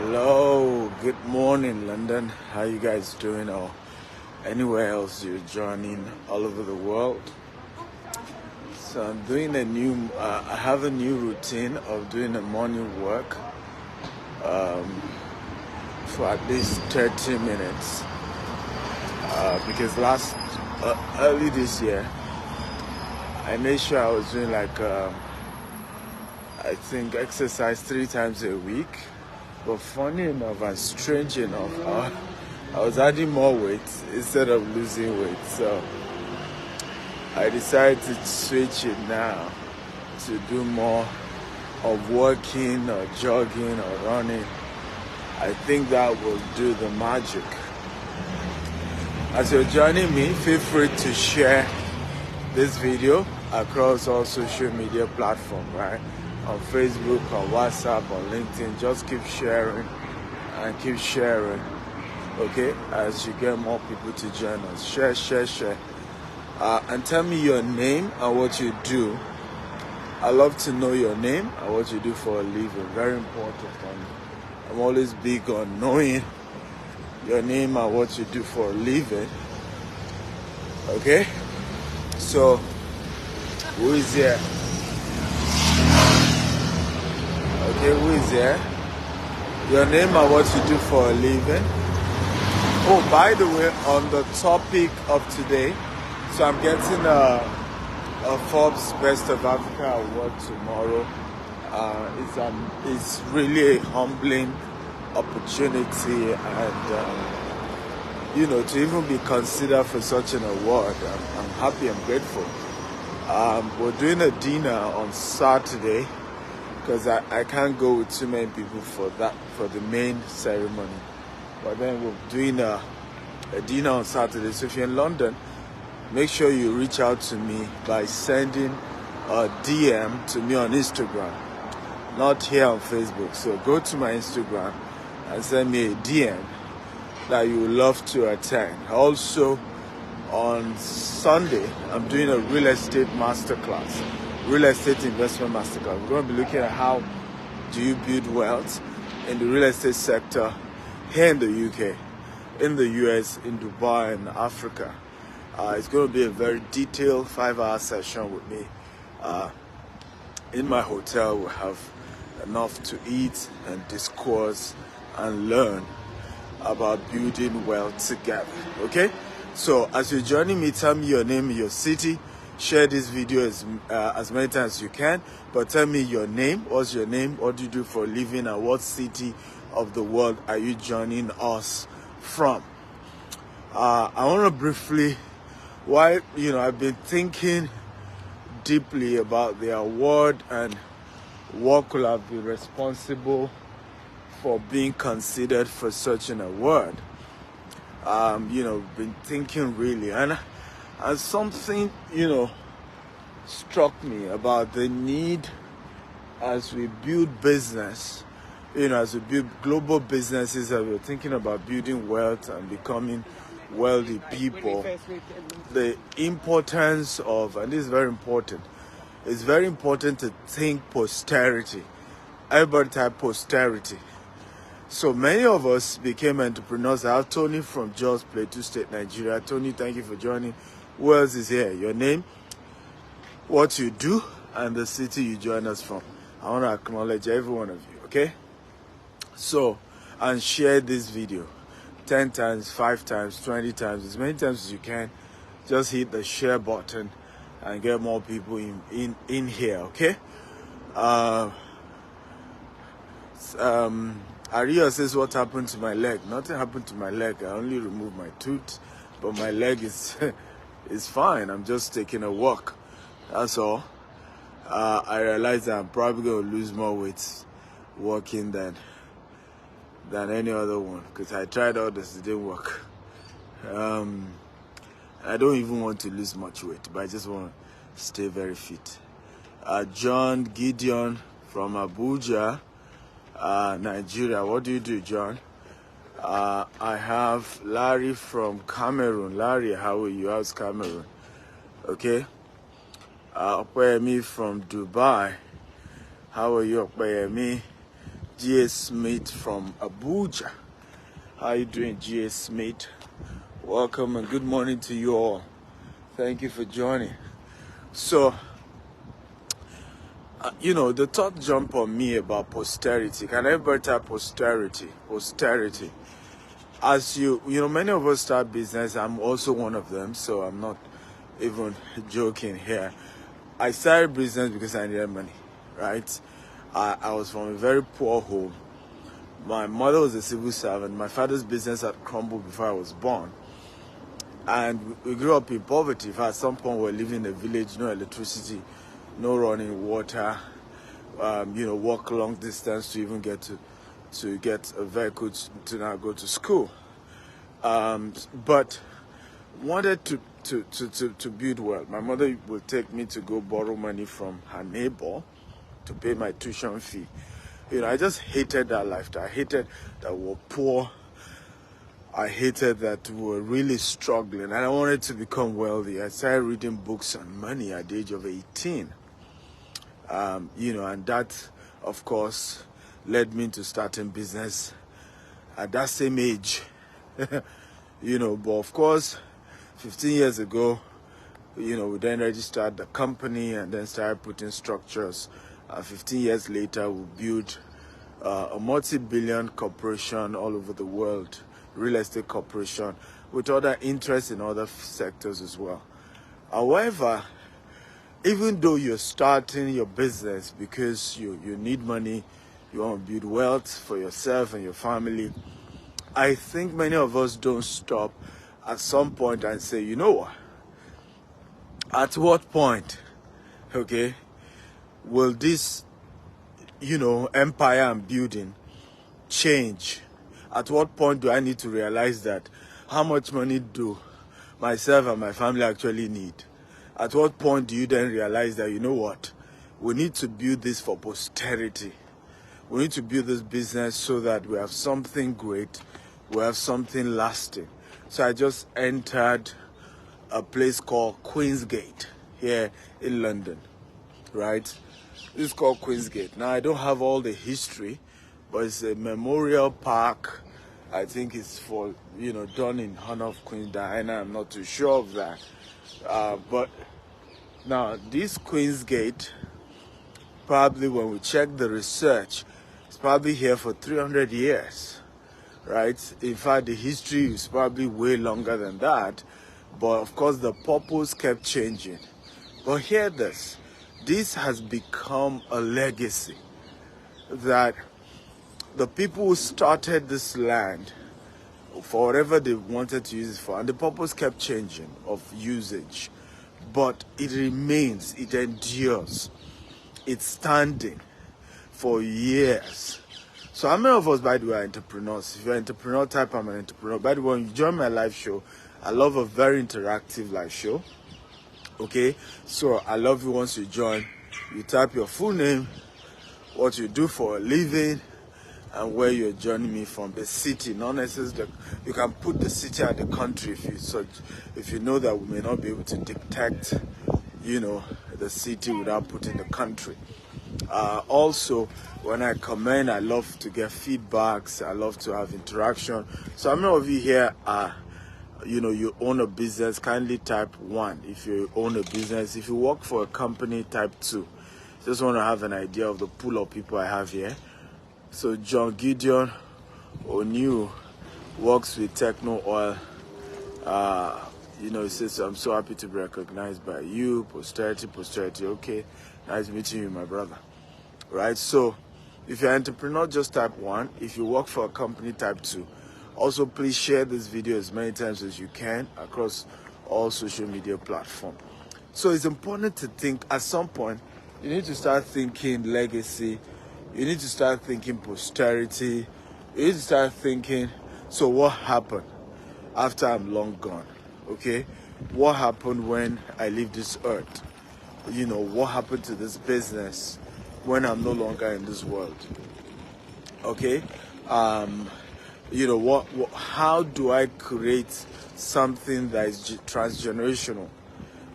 Hello, good morning, London. How you guys doing? Or anywhere else you're joining all over the world. So I'm doing I have a new routine of doing a morning work for at least 30 minutes. Because early this year, I made sure I was doing I think exercise 3 times a week. But funny enough and strange enough, I was adding more weight instead of losing weight. So I decided to switch it now to do more of walking or jogging or running. I think that will do the magic. As you're joining me, feel free to share this video across all social media platforms, right? On Facebook, on WhatsApp, on LinkedIn. Just keep sharing and keep sharing, okay? As you get more people to join us. Share. And tell me your name and what you do. I love to know your name and what you do for a living. Very important. And I'm always big on knowing your name and what you do for a living. Okay? So, who is here? Okay, who is here? Your name and what you do for a living. Oh, by the way, on the topic of today, so I'm getting a Forbes Best of Africa award tomorrow. It's really a humbling opportunity, and to even be considered for such an award. I'm happy, I'm grateful. We're doing a dinner on Saturday, because I can't go with too many people for the main ceremony. But then we're doing a dinner on Saturday. So if you're in London, make sure you reach out to me by sending a DM to me on Instagram, not here on Facebook. So go to my Instagram and send me a DM that you would love to attend. Also, on Sunday, I'm doing a real estate masterclass. Real estate investment masterclass. We're going to be looking at how do you build wealth in the real estate sector here in the UK, in the US, in Dubai, and Africa. It's going to be a very detailed 5-hour session with me. In my hotel, we'll have enough to eat and discourse and learn about building wealth together. Okay? So as you're joining me, tell me your name, your city. Share this video as many times as you can, but tell me your name. What's your name? What do you do for a living? And what city of the world are you joining us from? I want to briefly, I've been thinking deeply about the award and what could have been responsible for being considered for such an award. Been thinking really, and something, struck me about the need as we build business, as we build global businesses, as we're thinking about building wealth and becoming wealthy people, the importance of, and this is very important, it's very important to think posterity. Everybody type posterity. So many of us became entrepreneurs. I have Tony from Jos Plateau State, Nigeria. Tony, thank you for joining. Who else is here? Your name, what you do, and the city you join us from. I want to acknowledge every one of you, okay? So, and share this video 10 times, 5 times, 20 times, as many times as you can. Just hit the share button and get more people in here, okay? Aria says, what happened to my leg? Nothing happened to my leg. I only removed my tooth, but my leg is is fine. I'm just taking a walk. That's all. I realized that I'm probably going to lose more weight walking than any other one, because I tried all this, it didn't work. I don't even want to lose much weight, but I just want to stay very fit. John Gideon from Abuja, Nigeria. What do you do, John? I have Larry from Cameroon. Larry, how are you? How's Cameroon? Okay. Opeyemi from Dubai. How are you, Opeyemi? G.A. Smith from Abuja. How are you doing, G.A. Smith? Welcome and good morning to you all. Thank you for joining. So, the thought jump on me about posterity. Can everybody type posterity? Posterity. As many of us start business. I'm also one of them, so I'm not even joking here. I started business because I needed money, right? I was from a very poor home. My mother was a civil servant. My father's business had crumbled before I was born. And we grew up in poverty. At some point, we were living in a village, no electricity, no running water, walk long distance to even get to get a vehicle to now go to school. But wanted to build wealth. My mother would take me to go borrow money from her neighbor to pay my tuition fee. I just hated that lifestyle. I hated that we were poor. I hated that we were really struggling. And I wanted to become wealthy. I started reading books on money at the age of 18. And that, of course, led me to starting business at that same age. But of course, 15 years ago, we then registered the company and then started putting structures. 15 years later, we built a multi-billion corporation all over the world, real estate corporation, with other interests in other sectors as well. However, even though you're starting your business because you need money, you want to build wealth for yourself and your family, I think many of us don't stop at some point and say, you know what? At what point, okay, will this, empire I'm building change? At what point do I need to realize that how much money do myself and my family actually need? At what point do you then realize that, you know what, we need to build this for posterity. We need to build this business so that we have something great, we have something lasting. So I just entered a place called Queensgate here in London, right? This is called Queensgate. Now, I don't have all the history, but it's a memorial park. I think it's for, done in honor of Queen Diana. I'm not too sure of that. But now, this Queensgate, probably when we check the research, it's probably here for 300 years, right? In fact, the history is probably way longer than that. But of course, the purpose kept changing. But hear this. This has become a legacy that the people who started this land for whatever they wanted to use it for, and the purpose kept changing of usage, but it remains, it endures, it's standing for years. So how many of us, by the way, are entrepreneurs? If you're an entrepreneur type, I'm an entrepreneur. By the way, when you join my live show, I love a very interactive live show. Okay, so I love you once you join. You type your full name, what you do for a living, and where you're joining me from, the city. Not necessarily, you can put the city and the country if you know that we may not be able to detect, the city without putting the country. Also, when I comment, I love to get feedbacks. I love to have interaction. So how many of you here are, you own a business? Kindly type 1 if you own a business. If you work for a company, type 2. Just want to have an idea of the pool of people I have here. So John Gideon O'Neill works with Techno Oil. He says, I'm so happy to be recognized by you. Posterity. Okay, nice meeting you, my brother. Right, so if you're an entrepreneur, just type 1. If you work for a company, type 2. Also, please share this video as many times as you can across all social media platforms. So it's important to think at some point, you need to start thinking legacy. You need to start thinking posterity. You need to start thinking, so what happened after I'm long gone? Okay? What happened when I leave this earth? What happened to this business when I'm no longer in this world? Okay? How do I create something that is transgenerational,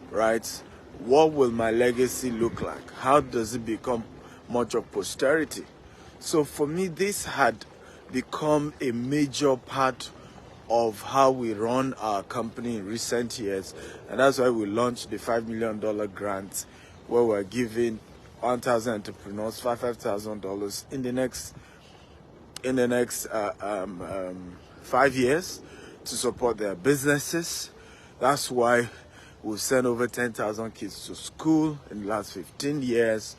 right? What will my legacy look like? How does it become much of posterity? So for me, this had become a major part of how we run our company in recent years, and that's why we launched the $5 million grant, where we're giving 1,000 entrepreneurs $5,000 in the next 5 years to support their businesses. That's why we've sent over 10,000 kids to school in the last 15 years.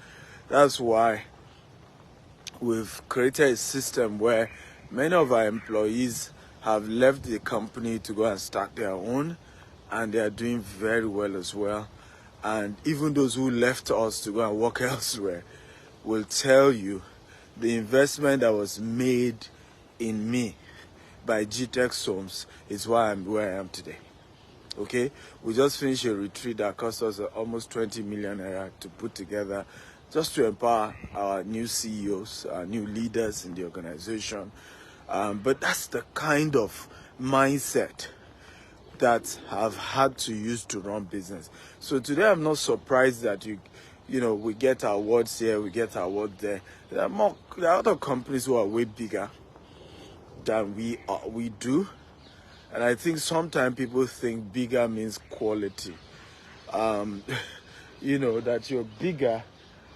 That's why we've created a system where many of our employees have left the company to go and start their own, and they are doing very well as well. And even those who left us to go and work elsewhere will tell you the investment that was made in me by GTech Homes is why I'm where I am today. Okay, we just finished a retreat that cost us almost 20 million naira to put together, just to empower our new CEOs, our new leaders in the organization. But that's the kind of mindset that I've had to use to run business. So today I'm not surprised that we get awards here, we get awards there. There are other companies who are way bigger than we do. And I think sometimes people think bigger means quality. That you're bigger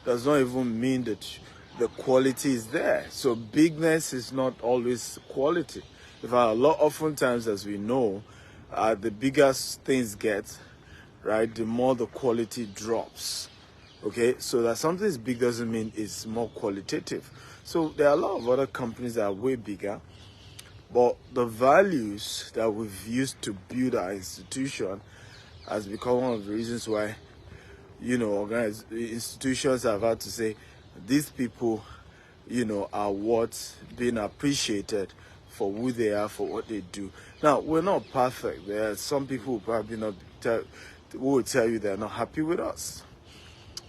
does not even mean that the quality is there. So bigness is not always quality. Oftentimes, as we know, the bigger things get, right, the more the quality drops. Okay, so that something is big doesn't mean it's more qualitative. So there are a lot of other companies that are way bigger, but the values that we've used to build our institution has become one of the reasons why, institutions have had to say, these people, are worth being appreciated for who they are, for what they do. Now, we're not perfect. There are some people who probably who will tell you they're not happy with us.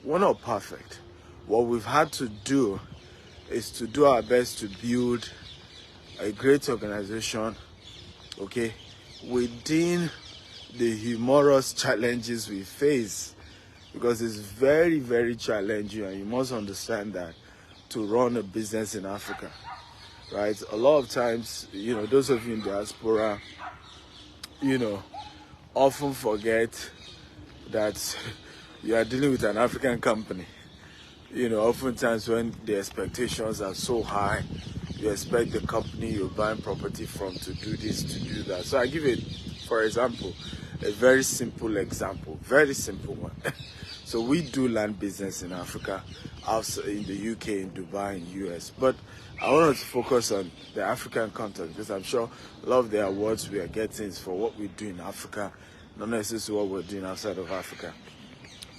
We're not perfect. What we've had to do is to do our best to build a great organization, okay, within the humorous challenges we face, because it's very, very challenging, and you must understand that to run a business in Africa, right? A lot of times, those of you in diaspora, often forget that you are dealing with an African company. Oftentimes when the expectations are so high, you expect the company you're buying property from to do this, to do that. So I give it, for example, a very simple example, very simple one. So we do land business in Africa, outside in the UK, in Dubai, in US. But I wanted to focus on the African context, because I'm sure a lot of the awards we are getting is for what we do in Africa, not necessarily what we're doing outside of Africa.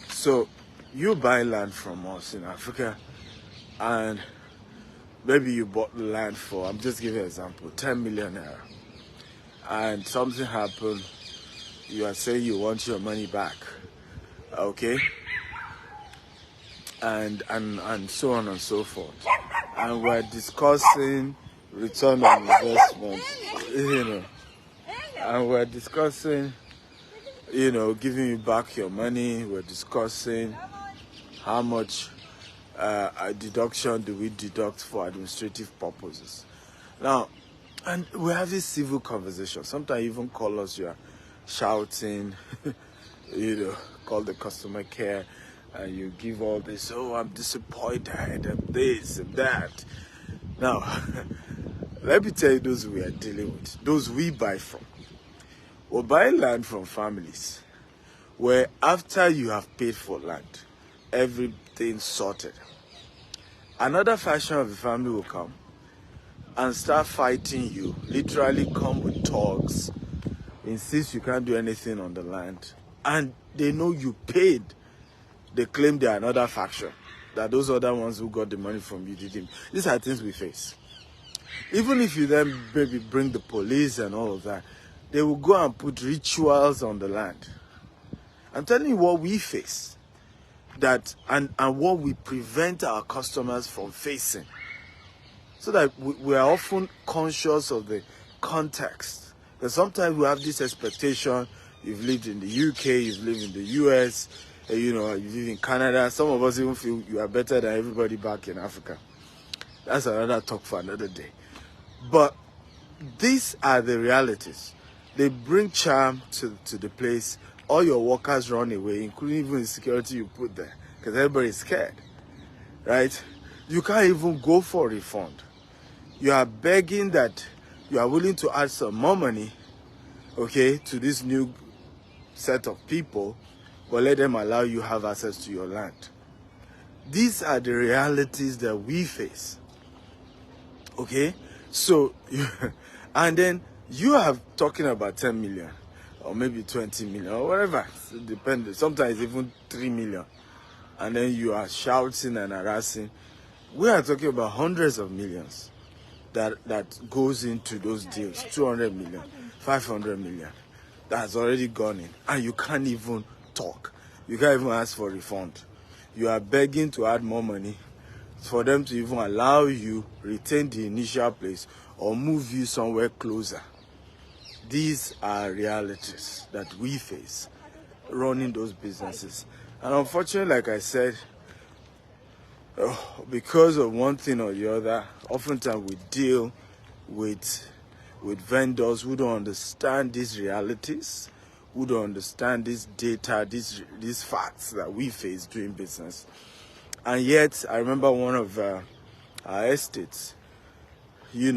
So you buy land from us in Africa, and maybe you bought the land for, I'm just giving an example, 10 million naira. And something happened, you are saying you want your money back, okay? And so on and so forth. And we're discussing return on investment, And we're discussing, giving you back your money. We're discussing how much a deduction do we deduct for administrative purposes. Now, and we're having civil conversations. Sometimes you even call us, you're shouting, call the customer care, and you give all this, oh, I'm disappointed, and this and that. Now, let me tell you those we are dealing with, those we buy from. We're buying land from families where after you have paid for land, everything sorted, another faction of the family will come and start fighting you, literally come with talks, insist you can't do anything on the land, and they know you paid. They claim they are another faction, that those other ones who got the money from you didn't. These are things we face. Even if you then maybe bring the police and all of that, they will go and put rituals on the land. I'm telling you what we face, that and what we prevent our customers from facing, so that we are often conscious of the context. Because sometimes we have this expectation, you've lived in the UK, you've lived in the US, you live in Canada. Some of us even feel you are better than everybody back in Africa. That's another talk for another day. But these are the realities. They bring charm to the place. All your workers run away, including even the security you put there, because everybody's scared, right? You can't even go for a refund. You are begging that you are willing to add some more money, okay, to this new set of people, but let them allow you have access to your land. These are the realities that we face, okay? So, and then you are talking about 10 million or maybe 20 million or whatever. It depends. Sometimes even 3 million. And then you are shouting and harassing. We are talking about hundreds of millions that goes into those deals. 200 million, 500 million. That's already gone in. And you can't even talk. You can't even ask for refund. You are begging to add more money for them to even allow you retain the initial place or move you somewhere closer. These are realities that we face running those businesses. And unfortunately, like I said, because of one thing or the other, oftentimes we deal with vendors who don't understand these realities, who don't understand this data, these facts that we face doing business. And yet, I remember one of our estates, we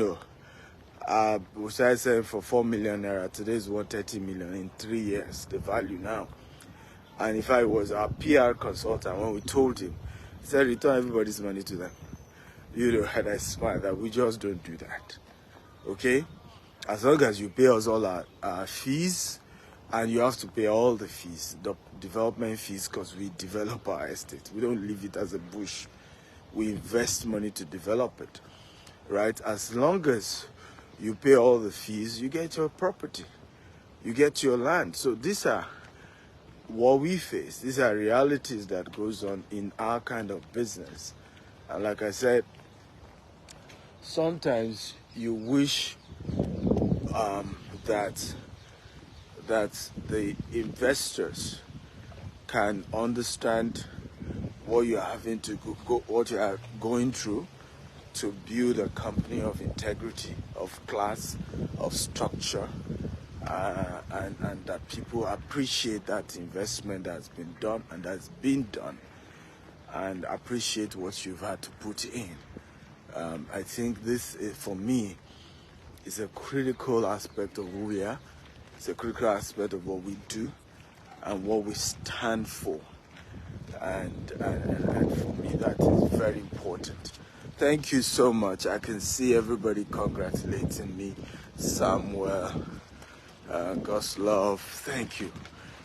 started selling for 4 million naira. Today is 130 million in 3 years, the value now. And if I was our PR consultant, when we told him, he said, return everybody's money to them. And I smiled that we just don't do that. Okay? As long as you pay us all our fees, and you have to pay all the fees, the development fees, because we develop our estate. We don't leave it as a bush. We invest money to develop it, right? As long as you pay all the fees, you get your property. You get your land. So these are what we face. These are realities that goes on in our kind of business. And like I said, sometimes you wish that the investors can understand what you are having to what you are going through to build a company of integrity, of class, of structure, and that people appreciate that investment that's been done and that's been done, and appreciate what you've had to put in. I think this, for me, is a critical aspect of who we are. It's a critical aspect of what we do and what we stand for. And for me, that is very important. Thank you so much. I can see everybody congratulating me. Samuel, God's love. Thank you.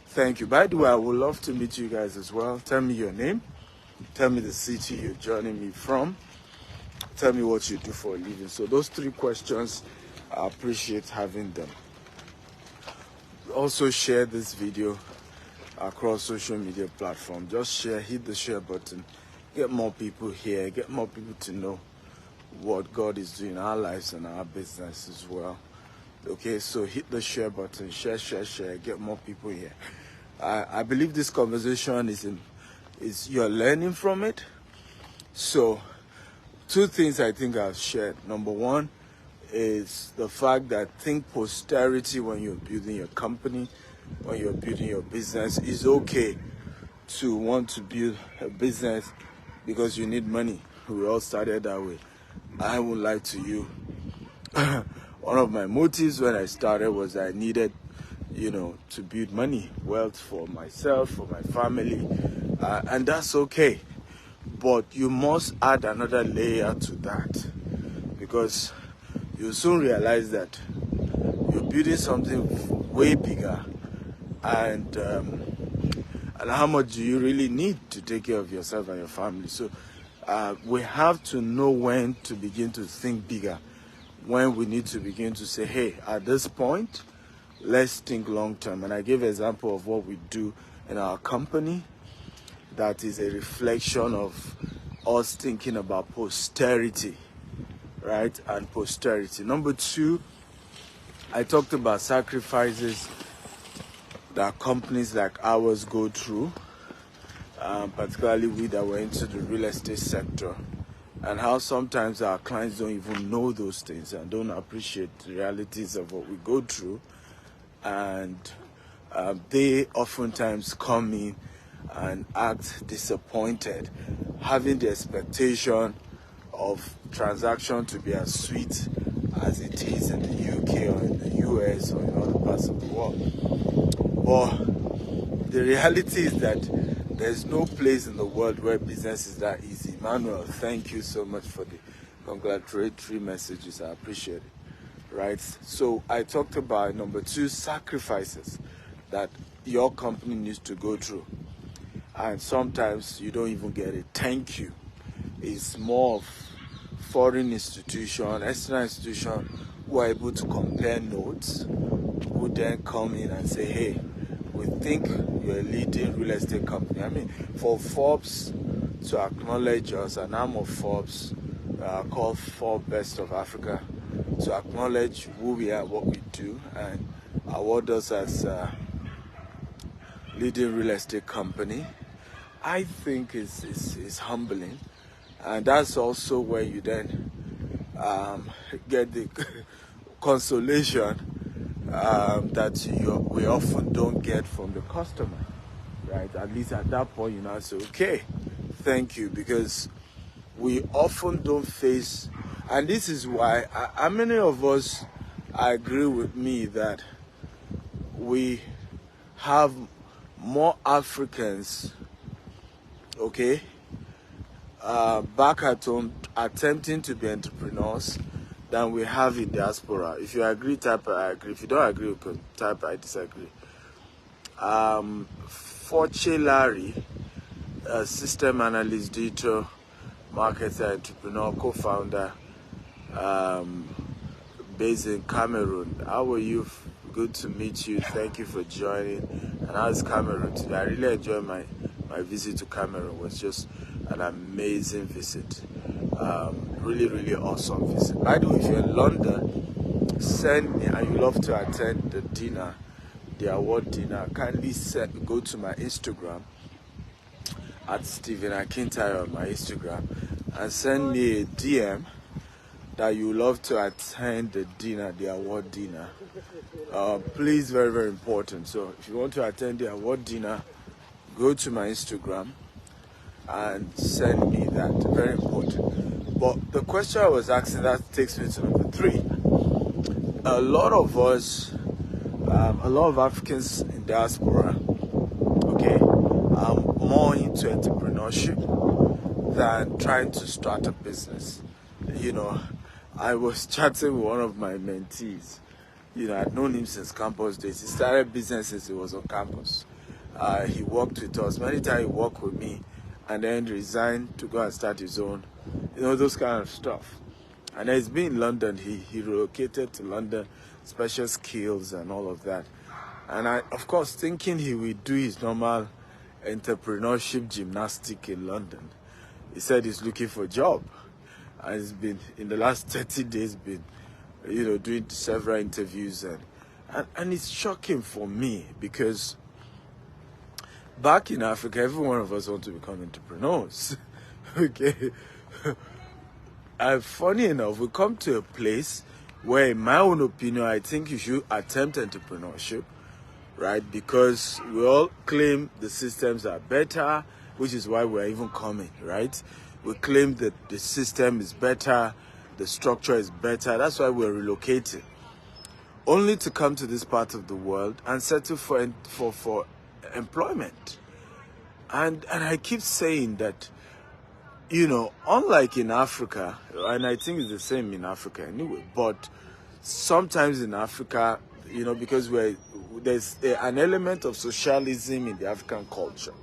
Thank you. By the way, I would love to meet you guys as well. Tell me your name. Tell me the city you're joining me from. Tell me what you do for a living. So those 3 questions, I appreciate having them. Also share this video across social media platforms. Just share, hit the share button. Get more people here. Get more people to know what God is doing in our lives and our business as well. Okay, so hit the share button. Share. Get more people here. I believe this conversation is you're learning from it. So 2 things I think I've shared. Number 1 is the fact that think posterity when you're building your company, when you're building your business. It's okay to want to build a business because you need money. We all started that way. I won't lie to you. One of my motives when I started was I needed, to build money, wealth for myself, for my family, and that's okay. But you must add another layer to that, because you soon realize that you're building something way bigger, and how much do you really need to take care of yourself and your family? So we have to know when to begin to think bigger, when we need to begin to say, hey, at this point, let's think long term. And I gave an example of what we do in our company. That is a reflection of us thinking about posterity, right? And posterity. Number 2, I talked about sacrifices that companies like ours go through, particularly we that were into the real estate sector. and how sometimes our clients don't even know those things and don't appreciate the realities of what we go through. And they oftentimes come in and act disappointed, having the expectation of transaction to be as sweet as it is in the UK or in the US or in other parts of the world. But the reality is that there's no place in the world where business is that easy. Manuel, thank you so much for the congratulatory messages. I appreciate it. Right? So I talked about number 2, sacrifices that your company needs to go through. And sometimes you don't even get a thank you. It's more of foreign institution, external institution who are able to compare notes, who then come in and say, hey, we think you're a leading real estate company. I mean, for Forbes to acknowledge us, an arm of Forbes called Forbes Best of Africa, to acknowledge who we are, what we do, and award us as a leading real estate company, I think is humbling. And that's also where you then get the consolation that we often don't get from the customer, right? At least at that point, you now say, okay, thank you, because we often don't face, and this is why, how many of us agree with me that we have more Africans, okay, back at home attempting to be entrepreneurs than we have in diaspora? If you agree, type I agree. If you don't agree, you can type I disagree. Forche Larry, system analyst, digital marketer, entrepreneur, co-founder, based in Cameroon. How are you? Good to meet you. Thank you for joining. And how's Cameroon today? I really enjoyed my visit to Cameroon. It was just an amazing visit. Really, really awesome visit. By the way, if you're in London, send me, and you love to attend the dinner, the award dinner, kindly go to my Instagram at Stephen Akintayo on my Instagram and send me a DM that you love to attend the dinner, the award dinner. Please, very, very important. So if you want to attend the award dinner, go to my Instagram and send me that. Very important. But the question I was asking, that takes me to number 3. A lot of us, a lot of Africans in diaspora, okay, are more into entrepreneurship than trying to start a business. You know, I was chatting with one of my mentees. You know, I'd known him since campus days. He started business since he was on campus. He worked with us. Many times he worked with me and then resigned to go and start his own. You know, those kind of stuff. And he's been in London. He relocated to London, special skills and all of that. And I, of course, thinking he would do his normal entrepreneurship gymnastic in London. He said he's looking for a job. And he's been, in the last 30 days, been, you know, doing several interviews. And it's shocking for me because back in Africa, every one of us want to become entrepreneurs. Okay. And funny enough, we come to a place where, in my own opinion, I think you should attempt entrepreneurship, right? Because we all claim the systems are better, which is why we're even coming, right? We claim that the system is better, the structure is better. That's why we're relocating. Only to come to this part of the world and settle for employment. And I keep saying that, you know, unlike in Africa, and I think it's the same in Africa anyway, but sometimes in Africa, you know, because there's an element of socialism in the African culture,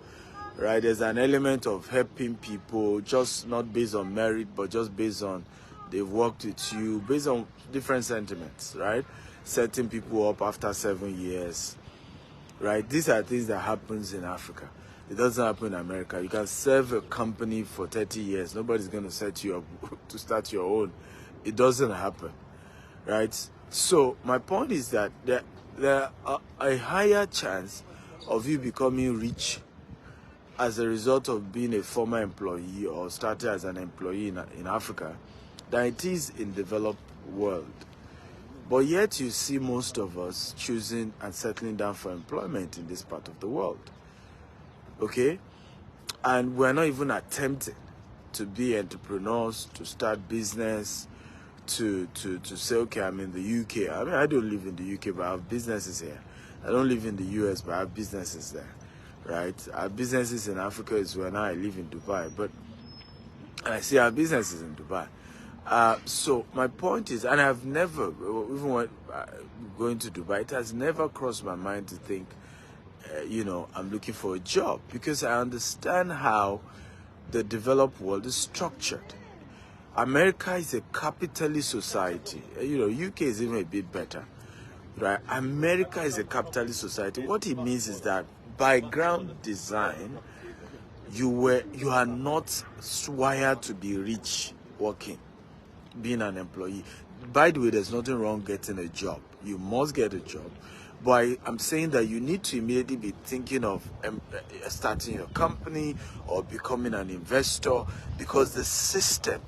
right? There's an element of helping people, just not based on merit, but just based on they've worked with you, based on different sentiments, right? Setting people up after 7 years, right? These are things that happens in Africa. It doesn't happen in America. You can serve a company for 30 years. Nobody's going to set you up to start your own. It doesn't happen, right? So my point is that there are a higher chance of you becoming rich as a result of being a former employee or started as an employee in Africa than it is in developed world. But yet you see most of us choosing and settling down for employment in this part of the world. Okay? And we're not even attempting to be entrepreneurs, to start business, to say, okay, I'm in the UK. I mean, I don't live in the UK, but I have businesses here. I don't live in the US, but I have businesses there, right? I have businesses in Africa as well. Now I live in Dubai, but I see our businesses in Dubai. So my point is, and I've never, even when going to Dubai, it has never crossed my mind to think, I'm looking for a job, because I understand how the developed world is structured. America is a capitalist society. UK is even a bit better, right? America is a capitalist society. What it means is that by ground design, you are not wired to be rich working, being an employee. By the way, there's nothing wrong getting a job. You must get a job. But I'm saying that you need to immediately be thinking of starting your company or becoming an investor, because the system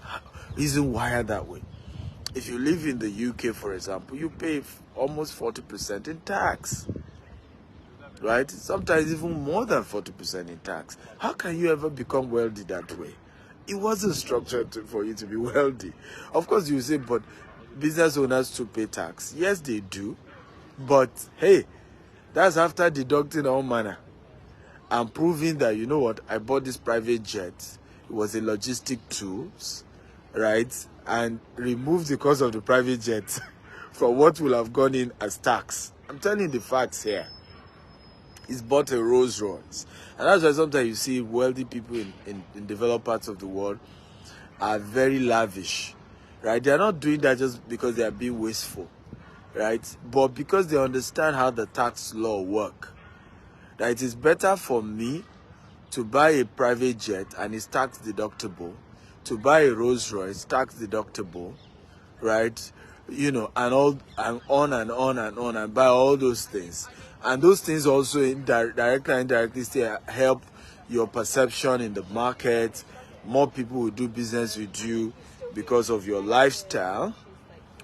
isn't wired that way. If you live in the UK, for example, you pay almost 40% in tax, right? Sometimes even more than 40% in tax. How can you ever become wealthy that way? It wasn't structured for you to be wealthy. Of course, you say, but business owners to pay tax. Yes, they do. But hey, that's after deducting all manner and proving that, you know what, I bought this private jet. It was a logistic tools, right? And remove the cost of the private jet from what will have gone in as tax. I'm telling you the facts here. He's bought a Rolls Royce. And that's why sometimes you see wealthy people in developed parts of the world are very lavish, right? They're not doing that just because they are being wasteful, right? But because they understand how the tax law work. That it is better for me to buy a private jet and it's tax deductible, to buy a Rolls Royce, tax deductible, right? And on and on and on, and buy all those things. And those things also directly and indirectly still help your perception in the market. More people will do business with you because of your lifestyle,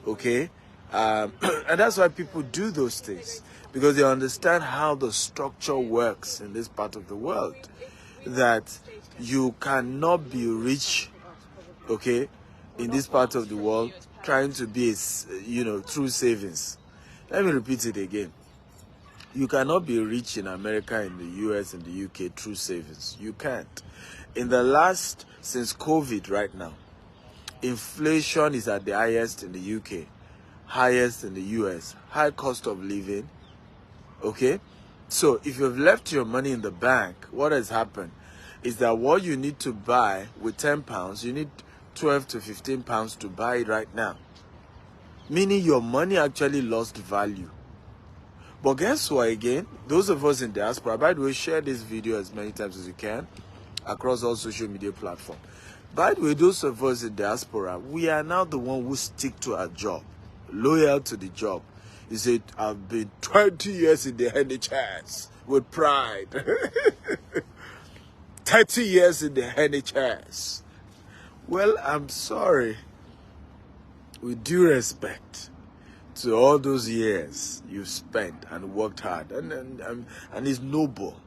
okay? And that's why people do those things, because they understand how the structure works in this part of the world. That you cannot be rich, okay, in this part of the world trying to be, through savings. Let me repeat it again. You cannot be rich in America, in the US, in the UK through savings. You can't. Since COVID right now, inflation is at the highest in the UK, highest in the US, high cost of living, okay? So if you've left your money in the bank, what has happened is that what you need to buy with £10, you need 12 to 15 pounds to buy it right now. Meaning your money actually lost value. But guess what again? Those of us in diaspora, by the way, share this video as many times as you can across all social media platforms. By the way, those of us in diaspora, we are now the one who stick to our job, loyal to the job. You said, I've been 20 years in the NHS with pride. 30 years in the NHS. Well, I'm sorry. With due respect to all those years you've spent and worked hard, and it's noble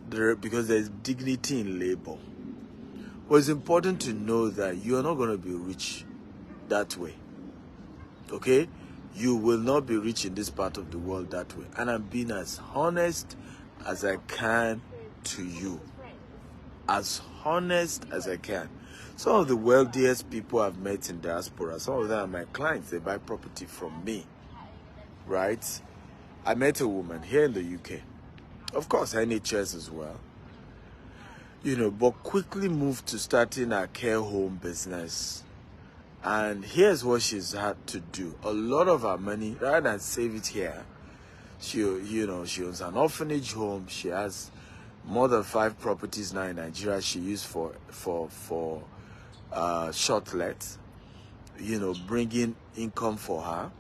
because there's dignity in labor. But it's important to know that you're not going to be rich that way. Okay? You will not be rich in this part of the world that way. And I'm being as honest as I can to you. As honest as I can. Some of the wealthiest people I've met in diaspora, some of them are my clients. They buy property from me, right? I met a woman here in the UK. Of course, NHS as well. But quickly moved to starting a care home business. And here's what she's had to do. A lot of her money, rather than save it here, she owns an orphanage home. She has more than 5 properties now in Nigeria she used for short let, bringing income for her.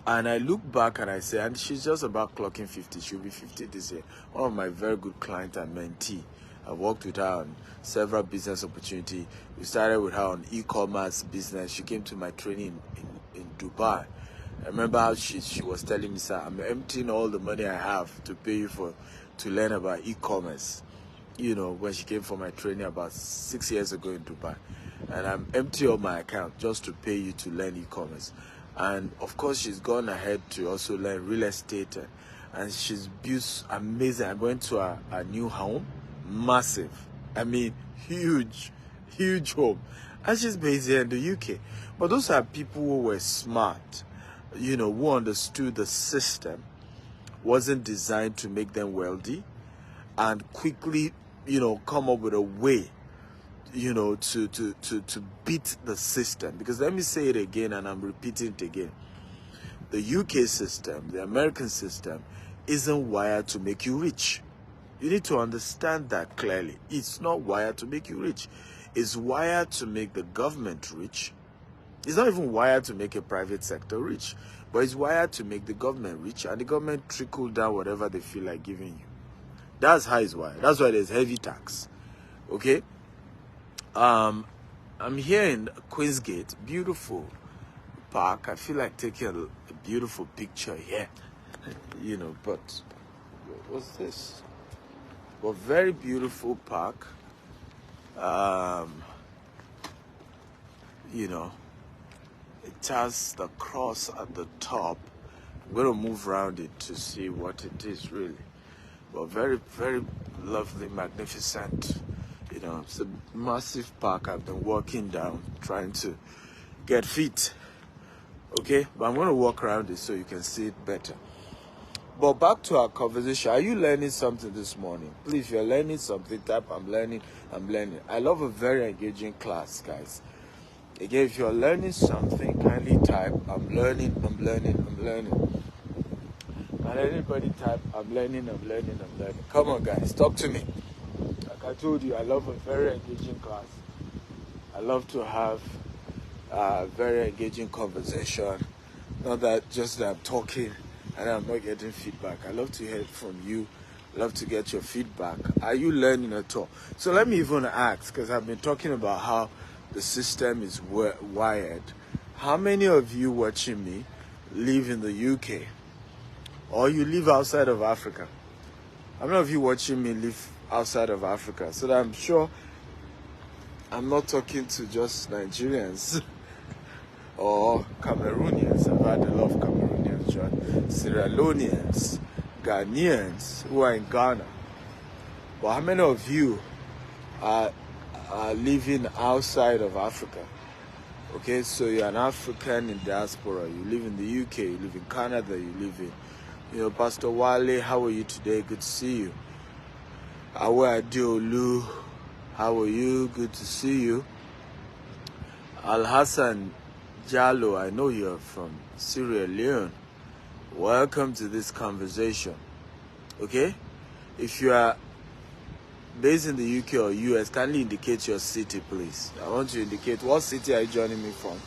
And I look back and I say, and she's just about clocking 50. She'll be 50 this year. One of my very good clients and mentee. I worked with her on several business opportunities. We started with her on e-commerce business. She came to my training in Dubai. I remember how she was telling me, sir, I'm emptying all the money I have to pay you to learn about e-commerce. You know, when she came for my training about 6 years ago in Dubai. And I'm emptying all my account just to pay you to learn e-commerce. And of course, she's gone ahead to also learn real estate. And she's built amazing. I went to a new home, massive. I mean, huge home. And she's based here in the UK. But those are people who were smart, you know, who understood the system wasn't designed to make them wealthy, and quickly, you know, come up with a way, you know, to beat the system. Because let me say it again, and I'm repeating it again. The UK system, the American system, isn't wired to make you rich. You need to understand that clearly. It's not wired to make you rich. It's wired to make the government rich. It's not even wired to make a private sector rich, but it's wired to make the government rich, and the government trickle down whatever they feel like giving you. That's how it's wired. That's why there's heavy tax. Okay? I'm here in Queensgate, beautiful park. I feel like taking a beautiful picture here. You know, but what's this? But very beautiful park. You know, it has the cross at the top. I'm going to move around it to see what it is really. But very, very lovely, magnificent. You know, it's a massive park. I've been walking down, trying to get fit. Okay, but I'm going to walk around it so you can see it better. But back to our conversation. Are you learning something this morning? Please, if you're learning something, type I'm learning. I love a very engaging class, guys. Again, if you're learning something, kindly type I'm learning. Can anybody type I'm learning? Come on, guys, talk to me. Like I told you, I love a very engaging class. I love to have a very engaging conversation. Not that just that I'm talking and I'm not getting feedback. I love to hear from you. I love to get your feedback. Are you learning at all? So let me even ask, because I've been talking about how the system is wired. How many of you watching me live in the UK? Or you live outside of Africa? How many of you watching me live outside of Africa? So that I'm sure I'm not talking to just Nigerians or Cameroonians. I've had a lot of Cameroonians join. Sierra Leoneans, Ghanaians who are in Ghana. But how many of you are living outside of Africa? Okay, so you're an African in diaspora. You live in the UK, you live in Canada, you live in, you know, Pastor Wale, how are you today? Good to see you. Awa Diolu, how are you? Good to see you. Al Hassan Jallo, I know you're from Sierra Leone. Welcome to this conversation. Okay? If you are based in the UK or US, kindly indicate your city, please. I want you to indicate what city are you joining me from.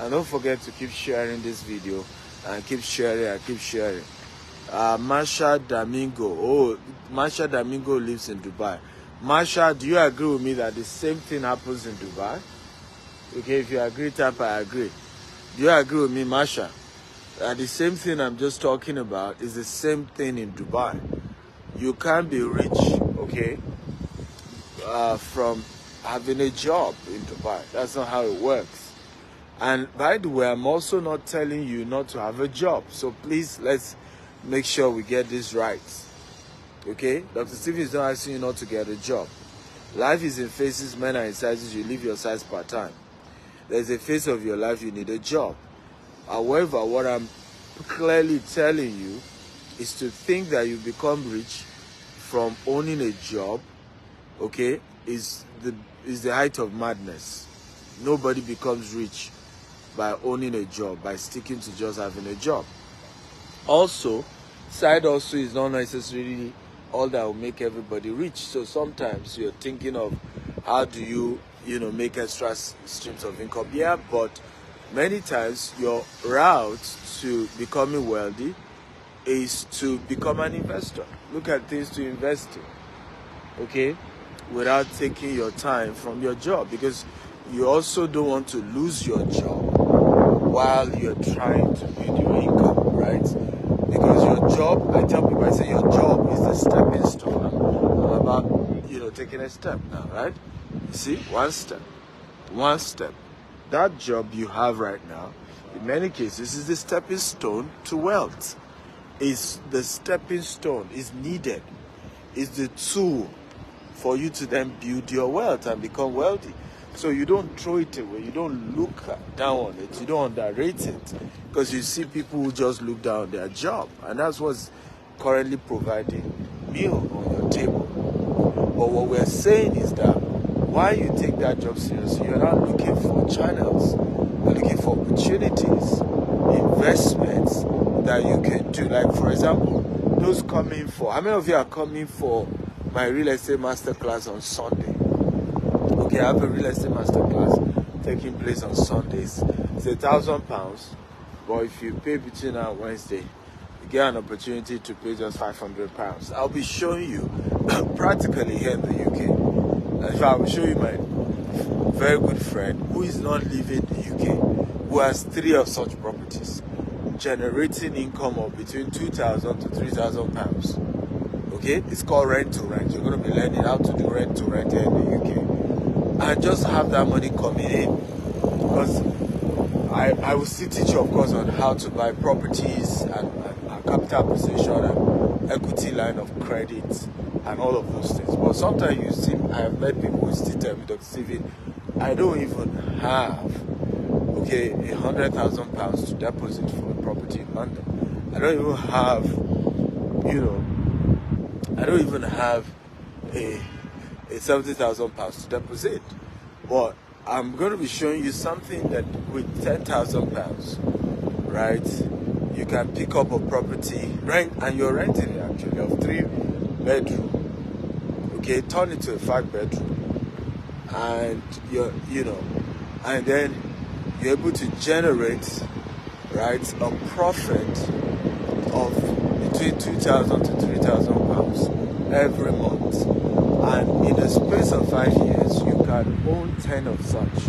And don't forget to keep sharing this video and keep sharing. Masha Domingo. Oh, Masha Domingo lives in Dubai. Masha, do you agree with me that the same thing happens in Dubai? Okay, if you agree, type I agree. Do you agree with me, Masha? That the same thing I'm just talking about is the same thing in Dubai. You can't be rich, okay, from having a job in Dubai. That's not how it works. And by the way, I'm also not telling you not to have a job. So please, let's make sure we get this right. Okay? Dr. Stephen is not asking you not to get a job. Life is in phases, men are in sizes, you live your size part-time. There's a phase of your life you need a job. However, what I'm clearly telling you is to think that you become rich from owning a job, okay, is the height of madness. Nobody becomes rich by owning a job, by sticking to just having a job. Also, side hustle is not necessarily all that will make everybody rich. So sometimes you're thinking of how do you make extra streams of income. Yeah, but many times your route to becoming wealthy is to become an investor. Look at things to invest in. Okay? without taking your time from your job, because you also don't want to lose your job while you're trying to build your income, right? Because your job, I tell people, I say your job is the stepping stone. I'm about, taking a step now, right? You see, one step. That job you have right now, in many cases, is the stepping stone to wealth. Is the stepping stone, is needed, is the tool for you to then build your wealth and become wealthy. So you don't throw it away, you don't look down on it, you don't underrate it, because you see people who just look down on their job, and that's what's currently providing meal on your table. But what we're saying is that while you take that job seriously, you're not looking for channels, you're looking for opportunities, investments that you can do. Like, for example, those coming for, how many of you are coming for my real estate masterclass on Sunday? Okay, I have a real estate masterclass taking place on Sundays. It's £1,000, but if you pay between now and Wednesday, you get an opportunity to pay just £500. I'll be showing you practically here in the UK. In fact, I will show you my very good friend who is not living in the UK, who has 3 of such properties, generating income of between £2,000 to £3,000. Okay, it's called rent to rent. You're going to be learning how to do rent to rent here in the UK, and just have that money coming in. Because I will still teach you, of course, on how to buy properties and capital appreciation and equity line of credit and all of those things. But sometimes you see, I have met people who still tell me, Dr. Steven, I don't even have £100,000 to deposit for a property in London. I don't even have, a £70,000 to deposit. But I'm going to be showing you something that with £10,000, right, you can pick up a property, rent, and you're renting it actually, of 3 bedroom. Okay, turn it to a 5 bedroom, and and then you're able to generate, right, a profit of between £2,000 to £3,000 every month. And in the space of 5 years, you can own 10 of such.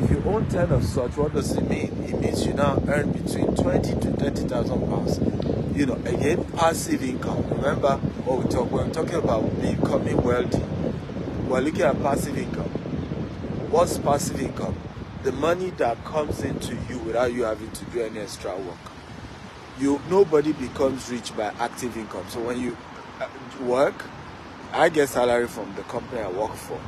If you own 10 of such, what does it mean? It means you now earn between £20,000 to £30,000. Again, passive income. Remember what when we're talking about becoming wealthy, we're looking at passive income. What's passive income? The money that comes into you without you having to do any extra work. Nobody becomes rich by active income. So when you work, I get salary from the company I work for.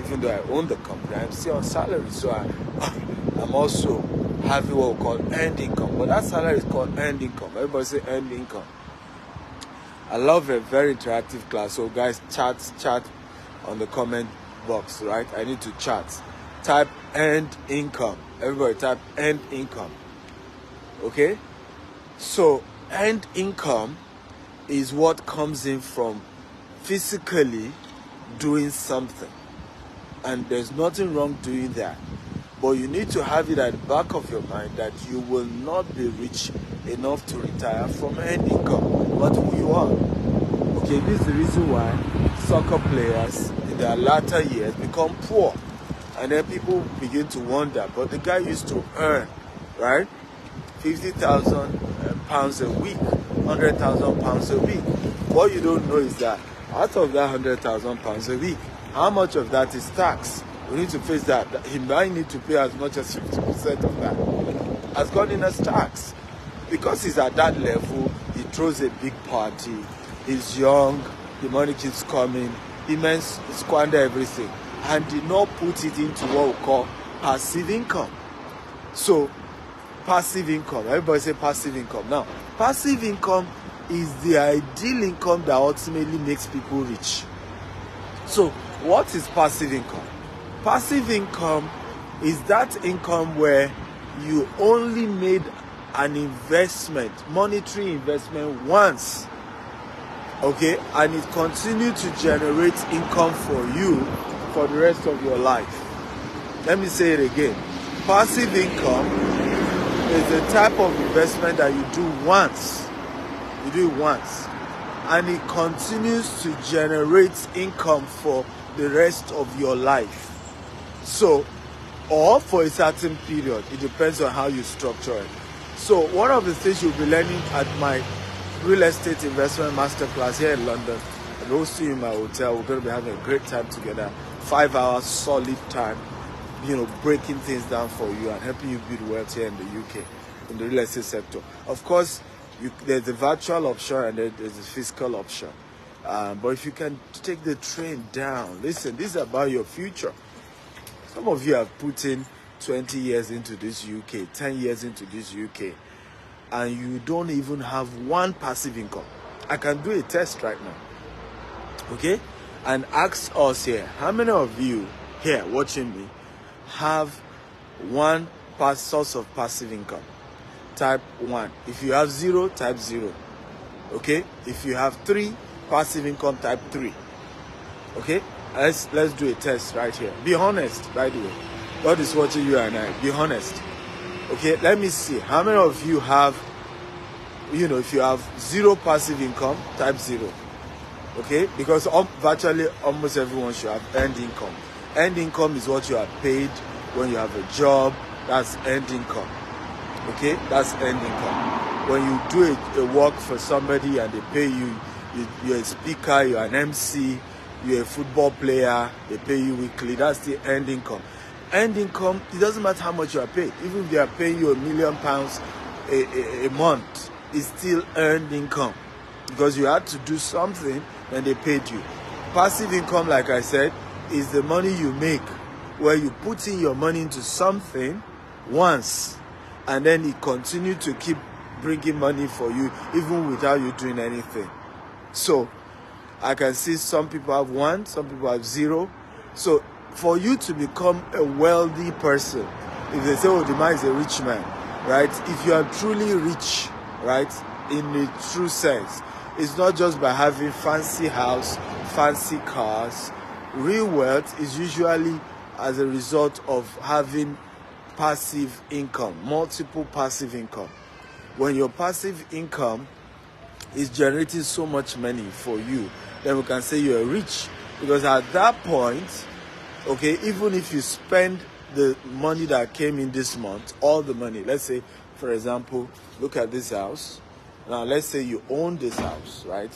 Even though I own the company, I'm still on salary. So I'm also having what we call earned income. But that salary is called earned income. Everybody say earned income. I love a very interactive class. So guys, chat on the comment box, right? I need to chat. Type earned income. Everybody type earned income. Okay? So earned income is what comes in from physically doing something, and there's nothing wrong doing that, but you need to have it at the back of your mind that you will not be rich enough to retire from earned income, but who you are. Okay, this is the reason why soccer players in their latter years become poor, and then people begin to wonder, but the guy used to earn, right, £50,000 a week, £100,000 a week. What you don't know is that out of that £100,000 a week, how much of that is tax? We need to face that. He might need to pay as much as 50% of that has gone in as tax. Because he's at that level, he throws a big party, he's young, the money keeps coming, he may squander everything, and did not put it into what we call passive income. So, passive income, everybody say passive income. Now, passive income is the ideal income that ultimately makes people rich. So, what is passive income? Passive income is that income where you only made an investment, monetary investment once, okay, and it continues to generate income for you for the rest of your life. Let me say it again. Passive income is the type of investment that you do once. You do it once, and it continues to generate income for the rest of your life. So, or for a certain period. It depends on how you structure it. So one of the things you'll be learning at my real estate investment masterclass here in London, and also in my hotel, we're going to be having a great time together, 5 hours solid time, breaking things down for you and helping you build wealth here in the UK, in the real estate sector. Of course, there's the virtual option and there's the physical option. But if you can take the train down, listen, this is about your future. Some of you have put in 20 years into this UK, 10 years into this UK, and you don't even have one passive income. I can do a test right now, okay? And ask us here, how many of you here watching me have one source of passive income? Type 1. If you have 0, type 0, okay? If you have 3 passive income, type 3, okay? Let's do a test right here. Be honest, by the way. God is watching you and I. Be honest. Okay, let me see. How many of you have, if you have 0 passive income, type 0. Okay, because virtually almost everyone should have earned income. Earned income is what you are paid when you have a job. That's earned income. Okay, that's earned income. When you do a work for somebody and they pay you, you're a speaker, you're an MC, you're a football player, they pay you weekly, that's the earned income. Earned income, it doesn't matter how much you are paid. Even if they are paying you £1 million a month, it's still earned income. Because you had to do something, then they paid you. Passive income, like I said, is the money you make, where you put in your money into something once, and then it continues to keep bringing money for you, even without you doing anything. So, I can see some people have 1, some people have 0. So for you to become a wealthy person, if they say, oh, the man is a rich man, right? If you are truly rich, right, in the true sense, it's not just by having fancy house, fancy cars. Real wealth is usually as a result of having passive income, multiple passive income. When your passive income is generating so much money for you, then we can say you're rich. Because at that point, okay, even if you spend the money that came in this month, all the money, let's say, for example, look at this house. Now, let's say you own this house, right?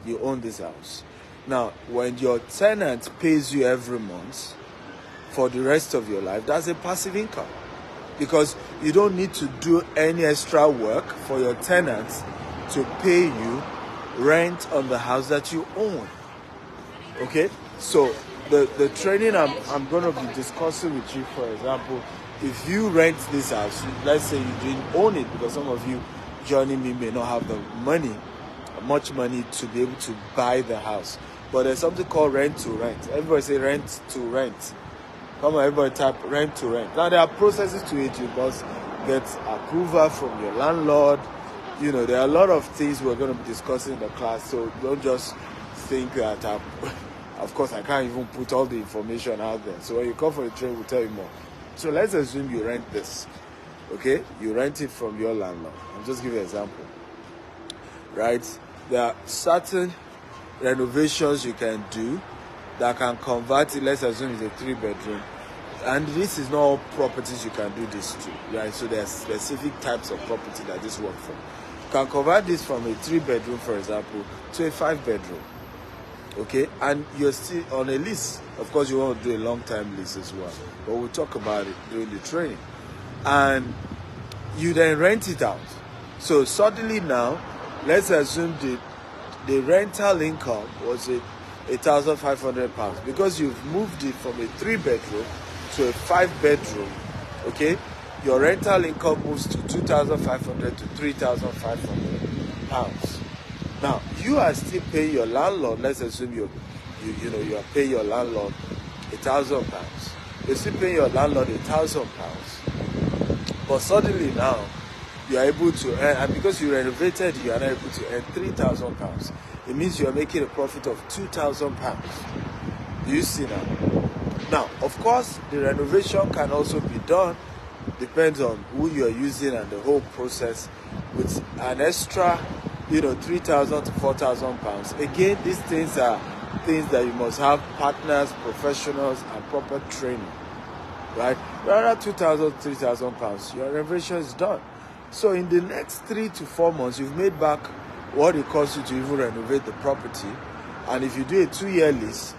You own this house. Now, when your tenant pays you every month for the rest of your life, that's a passive income. Because you don't need to do any extra work for your tenants to pay you rent on the house that you own. Okay, so the training I'm going to be discussing with you, for example, if you rent this house, let's say you didn't own it, because some of you joining me may not have the money, much money to be able to buy the house, but there's something called rent to rent. Everybody say rent to rent. Come on, everybody type rent to rent. Now there are processes to it. You must get approval from your landlord. There are a lot of things we're going to be discussing in the class, so don't just think that, of course, I can't even put all the information out there. So when you come for the training, we'll tell you more. So let's assume you rent this, okay? You rent it from your landlord. I'll just give you an example, right? There are certain renovations you can do that can convert it. Let's assume it's a 3-bedroom. And this is not all properties you can do this to, right? So there are specific types of property that this work for. You can convert this from a 3-bedroom, for example, to a 5-bedroom. Okay, and you're still on a lease. Of course, you want to do a long-time lease as well, but we'll talk about it during the training. And you then rent it out. So suddenly now, let's assume the rental income was £1,500 because you've moved it from a 3-bedroom to a 5-bedroom. Okay, your rental income moves to £2,500 to £3,500. Now, you are still paying your landlord. Let's assume you are paying your landlord £1,000. You're still paying your landlord £1,000. But suddenly now, you are able to earn, and because you renovated, you are now able to earn £3,000. It means you are making a profit of £2,000. Do you see now? Now, of course, the renovation can also be done, depends on who you are using and the whole process, with an extra 3,000 to 4,000 pounds. Again, these things are things that you must have partners, professionals, and proper training, right? Around 2,000, 3,000 pounds, your renovation is done. So in the next 3 to 4 months, you've made back what it costs you to even renovate the property. And if you do a 2-year lease,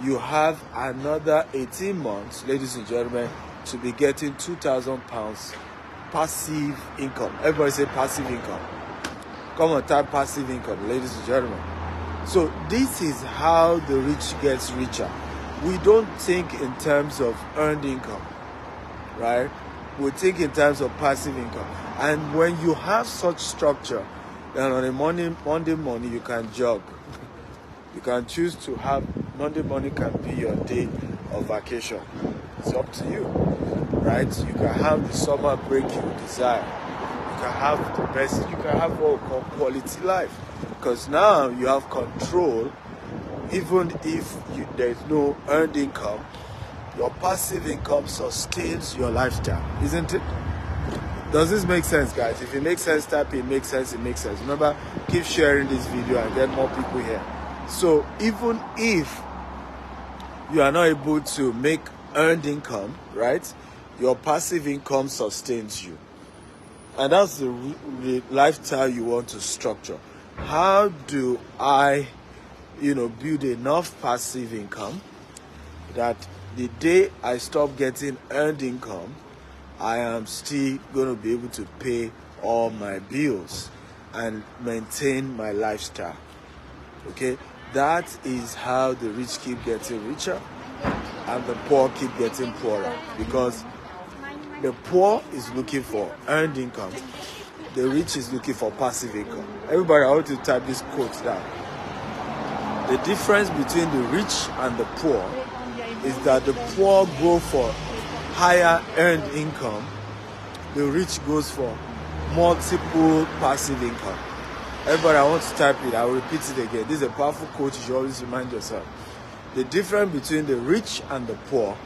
you have another 18 months, ladies and gentlemen, to be getting 2,000 pounds passive income. Everybody say passive income. Come on, type passive income, ladies and gentlemen. So this is how the rich gets richer. We don't think in terms of earned income, right? We think in terms of passive income. And when you have such structure, then on a Monday morning you can jog. You can choose to have Monday morning can be your day of vacation. It's up to you, right? You can have the summer break you desire. You can have the best, you can have what we call quality life. Because now you have control, even if there's no earned income, your passive income sustains your lifestyle, isn't it? Does this make sense, guys? If it makes sense, type it makes sense, it makes sense. Remember, keep sharing this video and get more people here. So even if you are not able to make earned income, right, your passive income sustains you. And that's the lifestyle you want to structure. How do I, build enough passive income that the day I stop getting earned income, I am still going to be able to pay all my bills and maintain my lifestyle? Okay, that is how the rich keep getting richer and the poor keep getting poorer, because the poor is looking for earned income, the rich is looking for passive income. Everybody, I want to type this quote down. The difference between the rich and the poor is that the poor go for higher earned income, the rich goes for multiple passive income. Everybody, I want to type it. I will repeat it again. This is a powerful quote. You should always remind yourself. The difference between the rich and the poor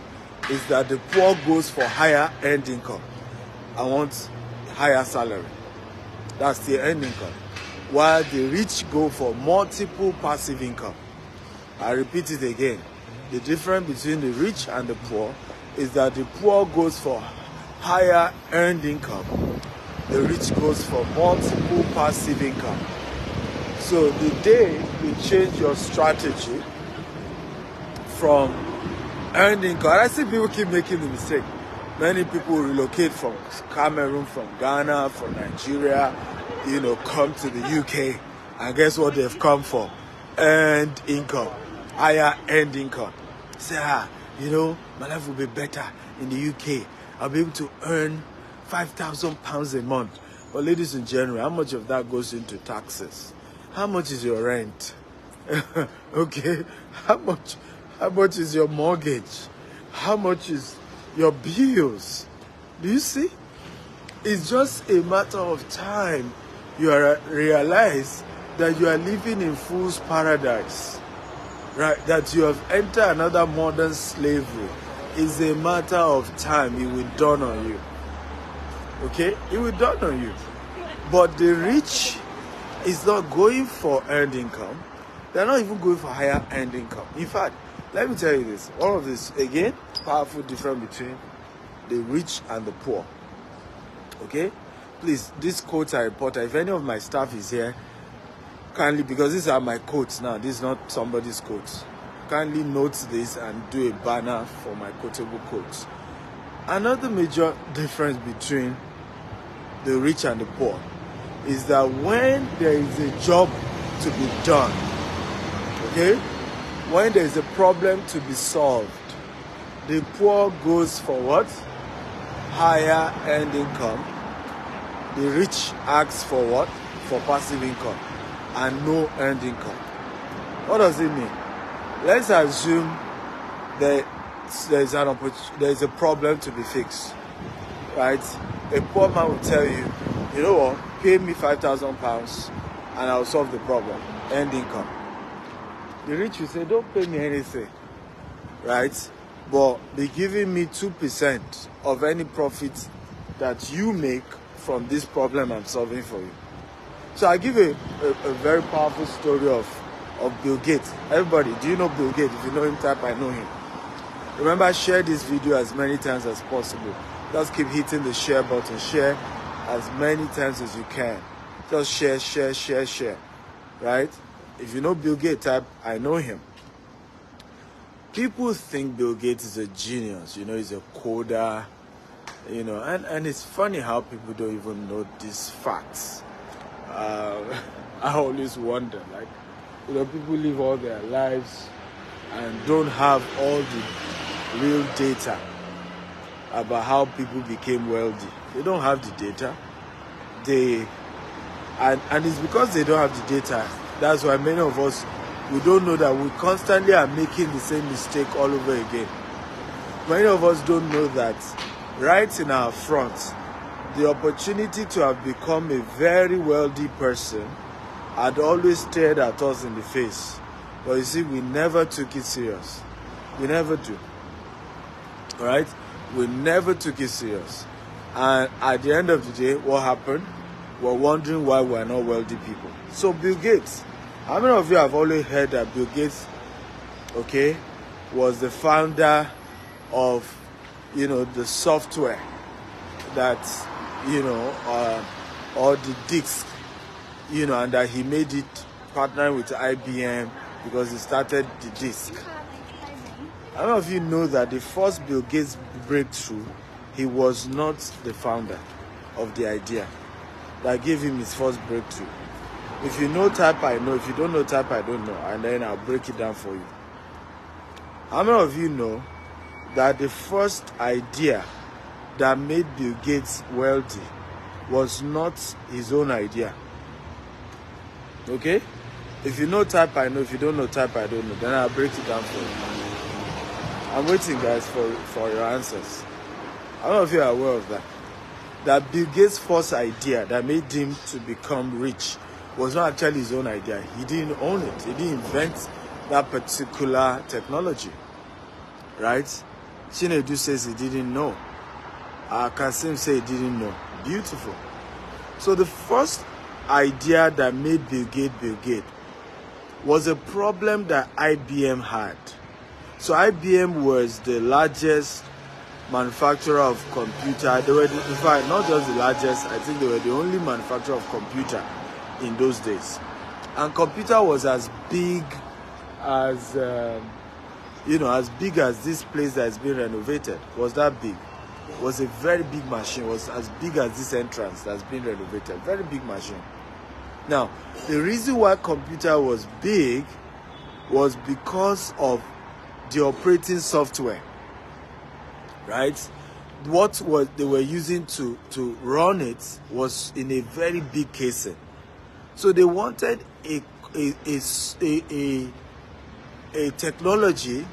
is that the poor goes for higher earned income. I want higher salary. That's the earned income. While the rich go for multiple passive income. I repeat it again. The difference between the rich and the poor is that the poor goes for higher earned income. The rich goes for multiple passive income. So the day you change your strategy from earned income, and I see people keep making the mistake. Many people relocate from Cameroon, from Ghana, from Nigeria, come to the UK, and guess what they've come for? Earned income, higher earned income. Say, my life will be better in the UK. I'll be able to earn £5,000 a month. But ladies and gentlemen, how much of that goes into taxes? How much is your rent? Okay, how much is your mortgage? How much is your bills? Do you see? It's just a matter of time you realize that you are living in fool's paradise, right? That you have entered another modern slavery. It's a matter of time. It will dawn on you. Okay? It will dawn on you. But the rich is not going for earned income. They're not even going for higher earned income. In fact, let me tell you this. All of this, again, powerful difference between the rich and the poor. Okay? Please, these quotes are important. If any of my staff is here, kindly, because these are my quotes now. This is not somebody's quotes. Kindly note this and do a banner for my quotable quotes. Another major difference between the rich and the poor is that when there is a job to be done, okay, when there is a problem to be solved, the poor goes for what? Higher earned income. The rich asks for what? For passive income and no earned income. What does it mean? Let's assume that there's a problem to be fixed, right? A poor man will tell you, you know what, pay me £5,000 and I'll solve the problem, earned income. The rich will say, don't pay me anything, right? But be giving me 2% of any profit that you make from this problem I'm solving for you. So I give a very powerful story of Bill Gates. Everybody, do you know Bill Gates? If you know him, type I know him. Remember, share this video as many times as possible. Just keep hitting the share button. Share as many times as you can. Just share. Right? If you know Bill Gates, type I know him. People think Bill Gates is a genius. You know, he's a coder. You know, and it's funny how people don't even know these facts. I always wonder, like, you know, people live all their lives and don't have all the real data about how people became wealthy. They don't have the data. And it's because they don't have the data. That's why many of us, we don't know that we constantly are making the same mistake all over again. Many of us don't know that right in our front, the opportunity to have become a very wealthy person had always stared at us in the face. But you see, we never took it serious. We never do. Right? We never took it serious. And at the end of the day, what happened? We're wondering why we're not wealthy people. So Bill Gates, how many of you have always heard that Bill Gates, okay, was the founder of, you know, the software that, you know, or the disk, you know, and that he made it partnering with IBM because he started the disk. How many of you know that the first Bill Gates breakthrough, he was not the founder of the idea that gave him his first breakthrough? If you know, type I know. If you don't know, type I don't know, and then I'll break it down for you. How many of you know that the first idea that made Bill Gates wealthy was not his own idea? Okay? If you know, type I know. If you don't know, type I don't know. Then I'll break it down for you. I'm waiting, guys, for your answers. How many of you are aware of that? That Bill Gates' first idea that made him to become rich was not actually his own idea. He didn't own it. He didn't invent that particular technology. Right? Chinedu says he didn't know. Kasim says he didn't know. Beautiful. So the first idea that made Bill Gates was a problem that IBM had. So IBM was the largest manufacturer of computer. They were, in fact, not just the largest, I think they were the only manufacturer of computer in those days. And computer was as big as, you know, as big as this place that has been renovated. Was that big? It was a very big machine. It was as big as this entrance that's been renovated. Very big machine. Now, the reason why computer was big was because of the operating software. Right? What they were using to run it was in a very big casing. So they wanted a technology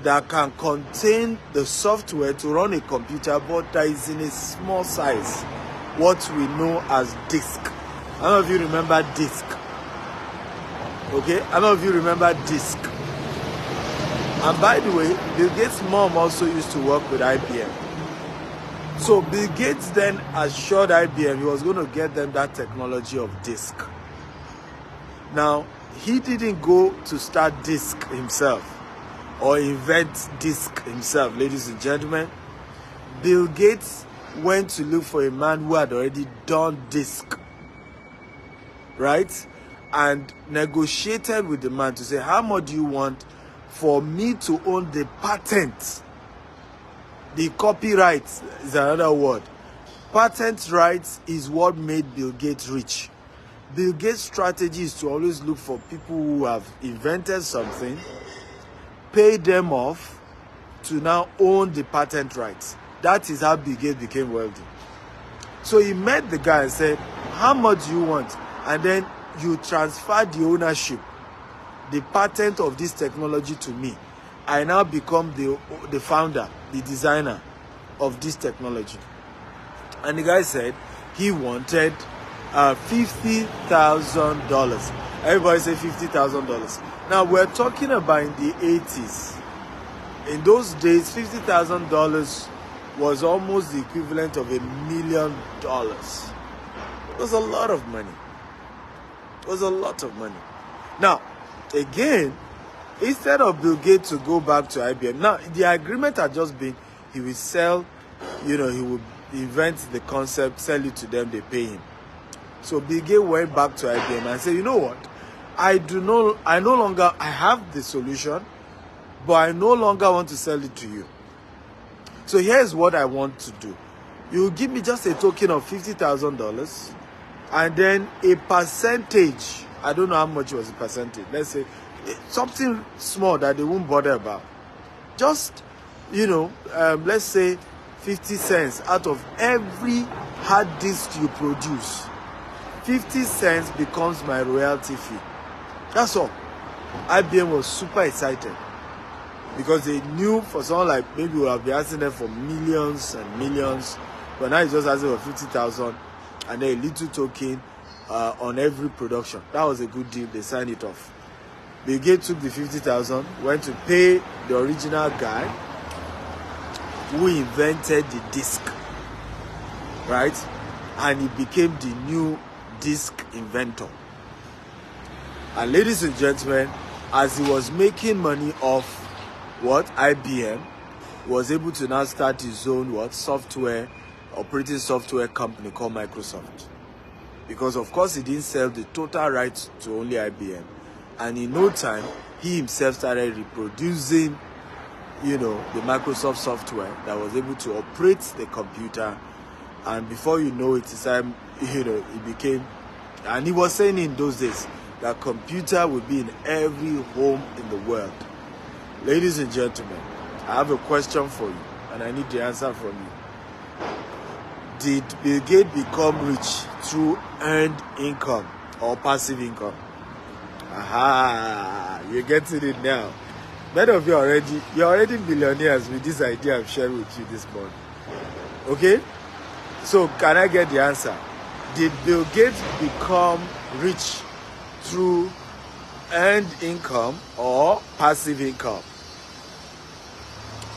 that can contain the software to run a computer, but that is in a small size, what we know as disk. How many of you remember disk? Okay, how many of you remember disk? And by the way, Bill Gates' mom also used to work with IBM. So Bill Gates then assured IBM he was going to get them that technology of disk. Now, he didn't go to start disk himself or invent disk himself, ladies and gentlemen. Bill Gates went to look for a man who had already done disk, right? And negotiated with the man to say, how much do you want for me to own the patent? The copyright is another word. Patent rights is what made Bill Gates rich. Bill Gates' strategy is to always look for people who have invented something, pay them off to now own the patent rights. That is how Bill Gates became wealthy. So he met the guy and said, how much do you want? And then you transfer the ownership, the patent of this technology to me. I now become the founder, the designer of this technology. And the guy said he wanted $50,000. Everybody say $50,000. Now we're talking about in the 80s. In those days, $50,000 was almost the equivalent of $1 million. It was a lot of money. was a lot of money. Now, again, instead of Bill Gates to go back to IBM, now the agreement had just been he will sell, he will invent the concept, sell it to them, they pay him. So Bill Gates went back to IBM and said, you know what? I have the solution, but I no longer want to sell it to you. So here's what I want to do. You give me just a token of $50,000 and then a percentage. I don't know how much was the percentage. Let's say something small that they won't bother about. Just, let's say 50 cents out of every hard disk you produce. 50 cents becomes my royalty fee. That's all. IBM was super excited because they knew for someone like maybe we would have been asking them for millions and millions, but now it's just asking for 50,000 and then a little token on every production. That was a good deal. They signed it off. Bill Gates took the 50,000, went to pay the original guy who invented the disk, right? And he became the new disk inventor. And ladies and gentlemen, as he was making money off IBM, was able to now start his own operating software company called Microsoft. Because of course he didn't sell the total rights to only IBM. And in no time, he himself started reproducing, the Microsoft software that was able to operate the computer. And before you know it, it became, and he was saying in those days that computer would be in every home in the world. Ladies and gentlemen, I have a question for you, and I need the answer from you. Did Bill Gates become rich through earned income or passive income? Aha, you're getting it now. Many of you you're already billionaires with this idea I'm sharing with you this morning. Okay? So can I get the answer? Did Bill Gates become rich through earned income or passive income?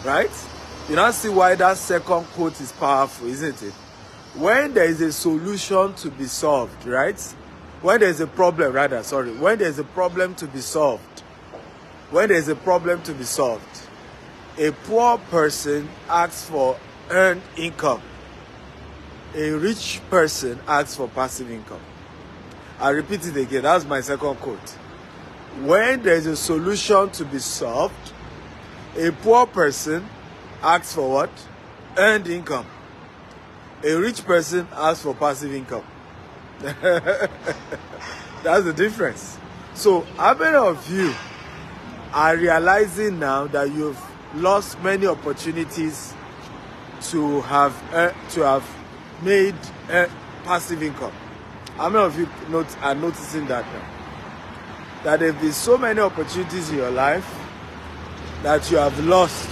Right? You now see why that second quote is powerful, isn't it? When there is a solution to be solved, right? When there's a problem, when there's a problem to be solved, a poor person asks for earned income. A rich person asks for passive income. I'll repeat it again. That's my second quote. When there's a solution to be solved, a poor person asks for what? Earned income. A rich person asks for passive income. That's the difference. So how many of you are realizing now that you've lost many opportunities to have made passive income? How many of you are noticing that now? That there have been so many opportunities in your life that you have lost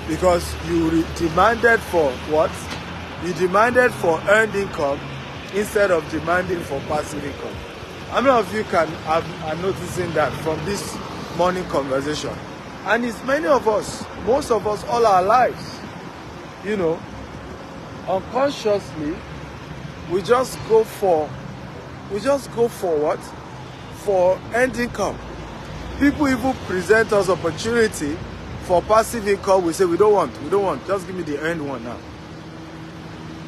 because you demanded for what? You demanded for earned income instead of demanding for passive income. How many of you are noticing that from this morning conversation? And it's many of us, most of us, all our lives. Unconsciously, we just go for what? For earned income. People even present us opportunity for passive income. We say we don't want. Just give me the earned one now.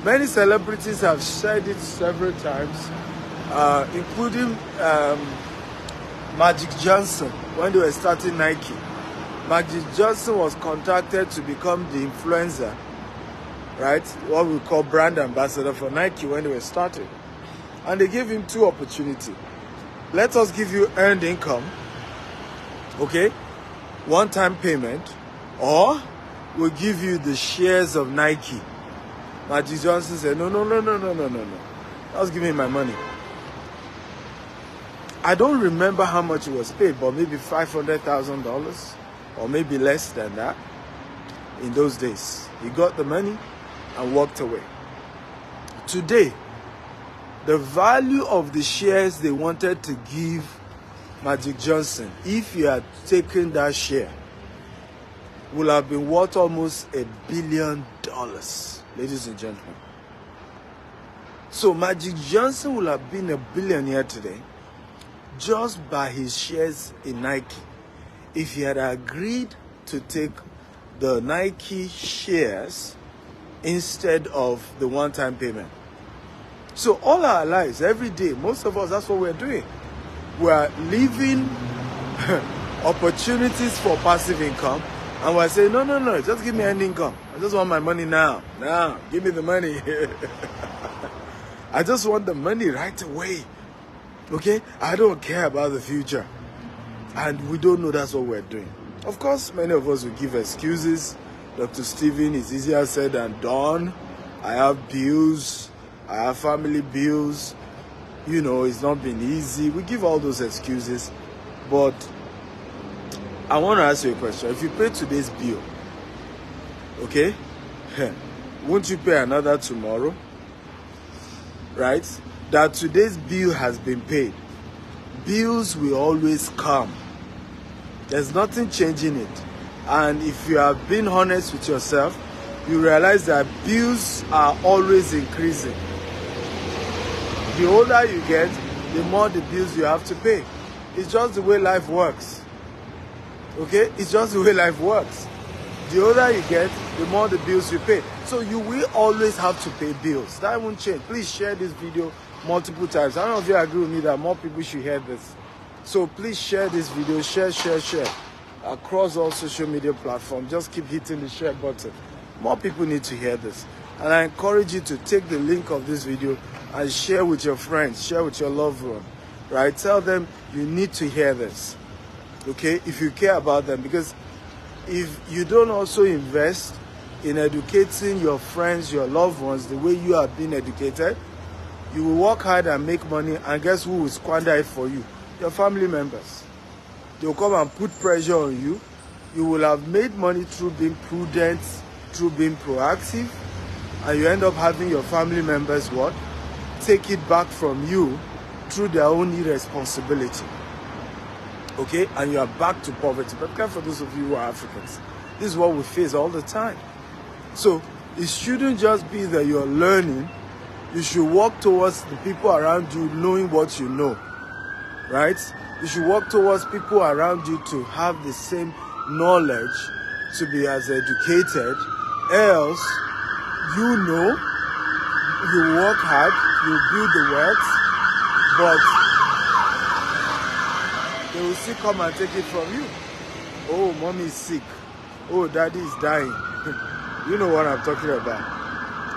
Many celebrities have said it several times, including Magic Johnson when they were starting Nike. Magic Johnson was contacted to become the influencer, right? What we call brand ambassador for Nike when they were starting. And they gave him two opportunities. Let us give you earned income, okay? One-time payment, or we'll give you the shares of Nike. Magic Johnson said, no. Just give me my money. I don't remember how much it was paid, but maybe $500,000 or maybe less than that in those days. He got the money and walked away. Today, the value of the shares they wanted to give Magic Johnson, if you had taken that share, would have been worth almost $1 billion, ladies and gentlemen. So Magic Johnson would have been a billionaire today, just by his shares in Nike. If he had agreed to take the Nike shares instead of the one-time payment. So all our lives, every day, most of us, that's what we're doing. We're leaving opportunities for passive income, and we're saying, no, just give me an income. I just want my money now. Now, give me the money. I just want the money right away. Okay? I don't care about the future. And we don't know that's what we're doing. Of course, many of us will give excuses. Dr. Stephen, it's easier said than done. I have bills. I have family bills. You know, it's not been easy. We give all those excuses. But I want to ask you a question. If you pay today's bill, okay, won't you pay another tomorrow? Right? That today's bill has been paid. Bills will always come. There's nothing changing it. And if you have been honest with yourself, you realize that bills are always increasing. The older you get, the more the bills you have to pay. It's just the way life works. Okay? It's just the way life works. The older you get, the more the bills you pay. So you will always have to pay bills. That won't change. Please share this video multiple times. I don't know if you agree with me that more people should hear this. So please share this video. Share across all social media platforms. Just keep hitting the share button. More people need to hear this. And I encourage you to take the link of this video and share with your friends, share with your loved one, right? Tell them you need to hear this, okay? If you care about them, because if you don't also invest in educating your friends, your loved ones, the way you have been educated, you will work hard and make money, and guess who will squander it for you? Your family members. They will come and put pressure on you. You will have made money through being prudent, through being proactive, and you end up having your family members what? Take it back from you through their own irresponsibility. Okay? And you are back to poverty. But for those of you who are Africans, this is what we face all the time. So it shouldn't just be that you're learning. You should work towards the people around you knowing what you know. Right? You should work towards people around you to have the same knowledge, to be as educated. Else, you know, you work hard, you build the wealth, but they will still come and take it from you. Oh, mommy is sick. Oh, daddy is dying. You know what I'm talking about.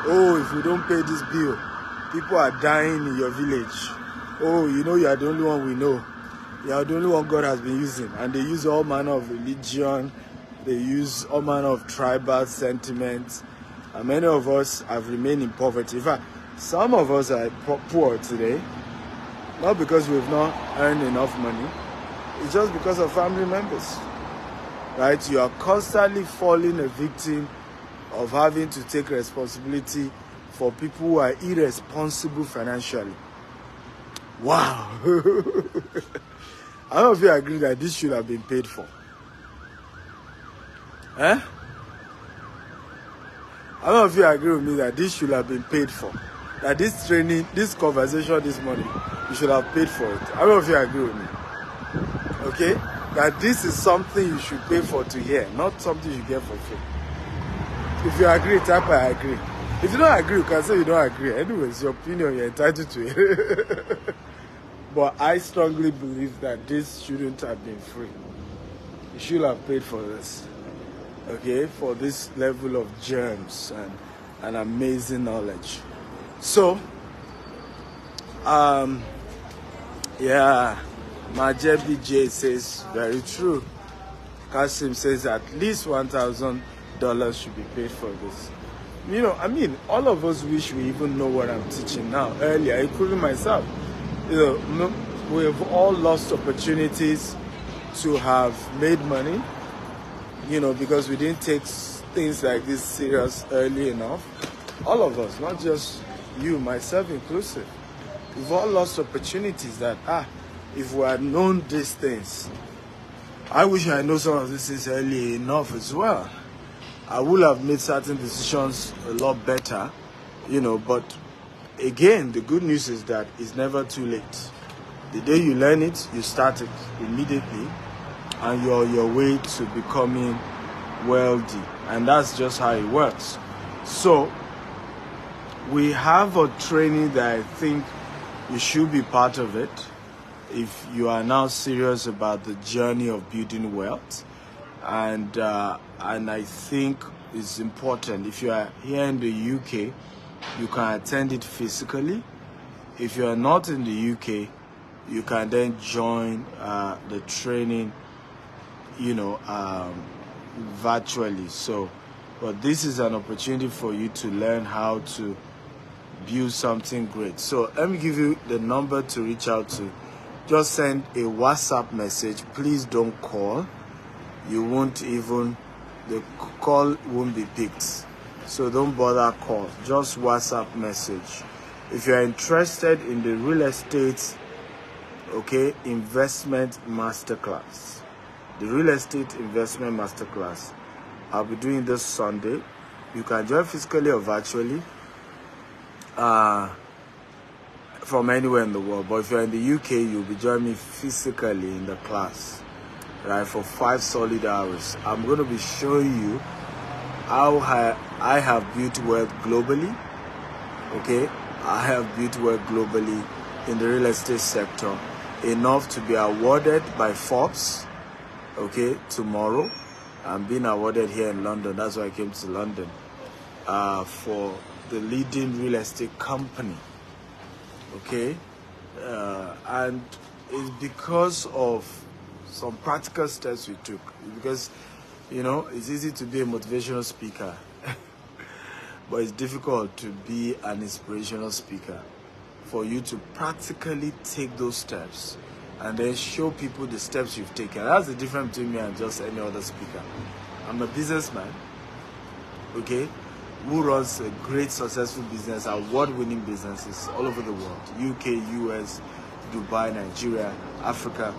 Oh, if you don't pay this bill, people are dying in your village. Oh, you know you are the only one we know. You are the only one God has been using. And they use all manner of religion. They use all manner of tribal sentiments. And many of us have remained in poverty. In fact, some of us are poor today. Not because we've not earned enough money. It's just because of family members. Right? You are constantly falling a victim of having to take responsibility for people who are irresponsible financially. Wow. I don't know if you agree that this should have been paid for. Eh? I don't know if you agree with me that this should have been paid for. That this training, this conversation this morning, you should have paid for it. I don't know if you agree with me. Okay? That this is something you should pay for to hear, not something you get for free. If you agree, type I agree. If you don't agree, you can say you don't agree. Anyways, your opinion, you're entitled to it. But I strongly believe that this shouldn't have been free. You should have paid for this. Okay? For this level of germs and amazing knowledge. So, yeah, Majebi J says, very true. Kasim says at least $1,000 should be paid for this. You know, I mean, all of us wish we even know what I'm teaching now. Earlier, including myself. You know, we've all lost opportunities to have made money, you know, because we didn't take things like this serious early enough. All of us, not just you, myself inclusive. We've all lost opportunities that, if we had known these things, I wish I know some of these things early enough as well. I would have made certain decisions a lot better, you know, but again, the good news is that it's never too late. The day you learn it, you start it immediately, and you're on your way to becoming wealthy. And that's just how it works. So we have a training that I think you should be part of it if you are now serious about the journey of building wealth. And I think it's important. If you are here in the UK, you can attend it physically. If you are not in the UK, you can then join the training, virtually. So, but this is an opportunity for you to learn how to build something great. So let me give you the number to reach out to. Just send a WhatsApp message. Please don't call. You won't even, the call won't be picked. So don't bother call. Just WhatsApp message. If you're interested in the real estate, investment masterclass, the real estate investment masterclass, I'll be doing this Sunday. You can join physically or virtually from anywhere in the world. But if you're in the UK, you'll be joining me physically in the class, right, for 5 solid hours. I'm going to be showing you how I have built wealth globally. I have built wealth globally in the real estate sector, enough to be awarded by Forbes, tomorrow. I'm being awarded here in London. That's why I came to London, for the leading real estate company. And it's because of some practical steps we took. Because, it's easy to be a motivational speaker, but it's difficult to be an inspirational speaker. For you to practically take those steps and then show people the steps you've taken. That's the difference between me and just any other speaker. I'm a businessman, who runs a great, successful business, award-winning businesses all over the world, UK, US, Dubai, Nigeria, Africa.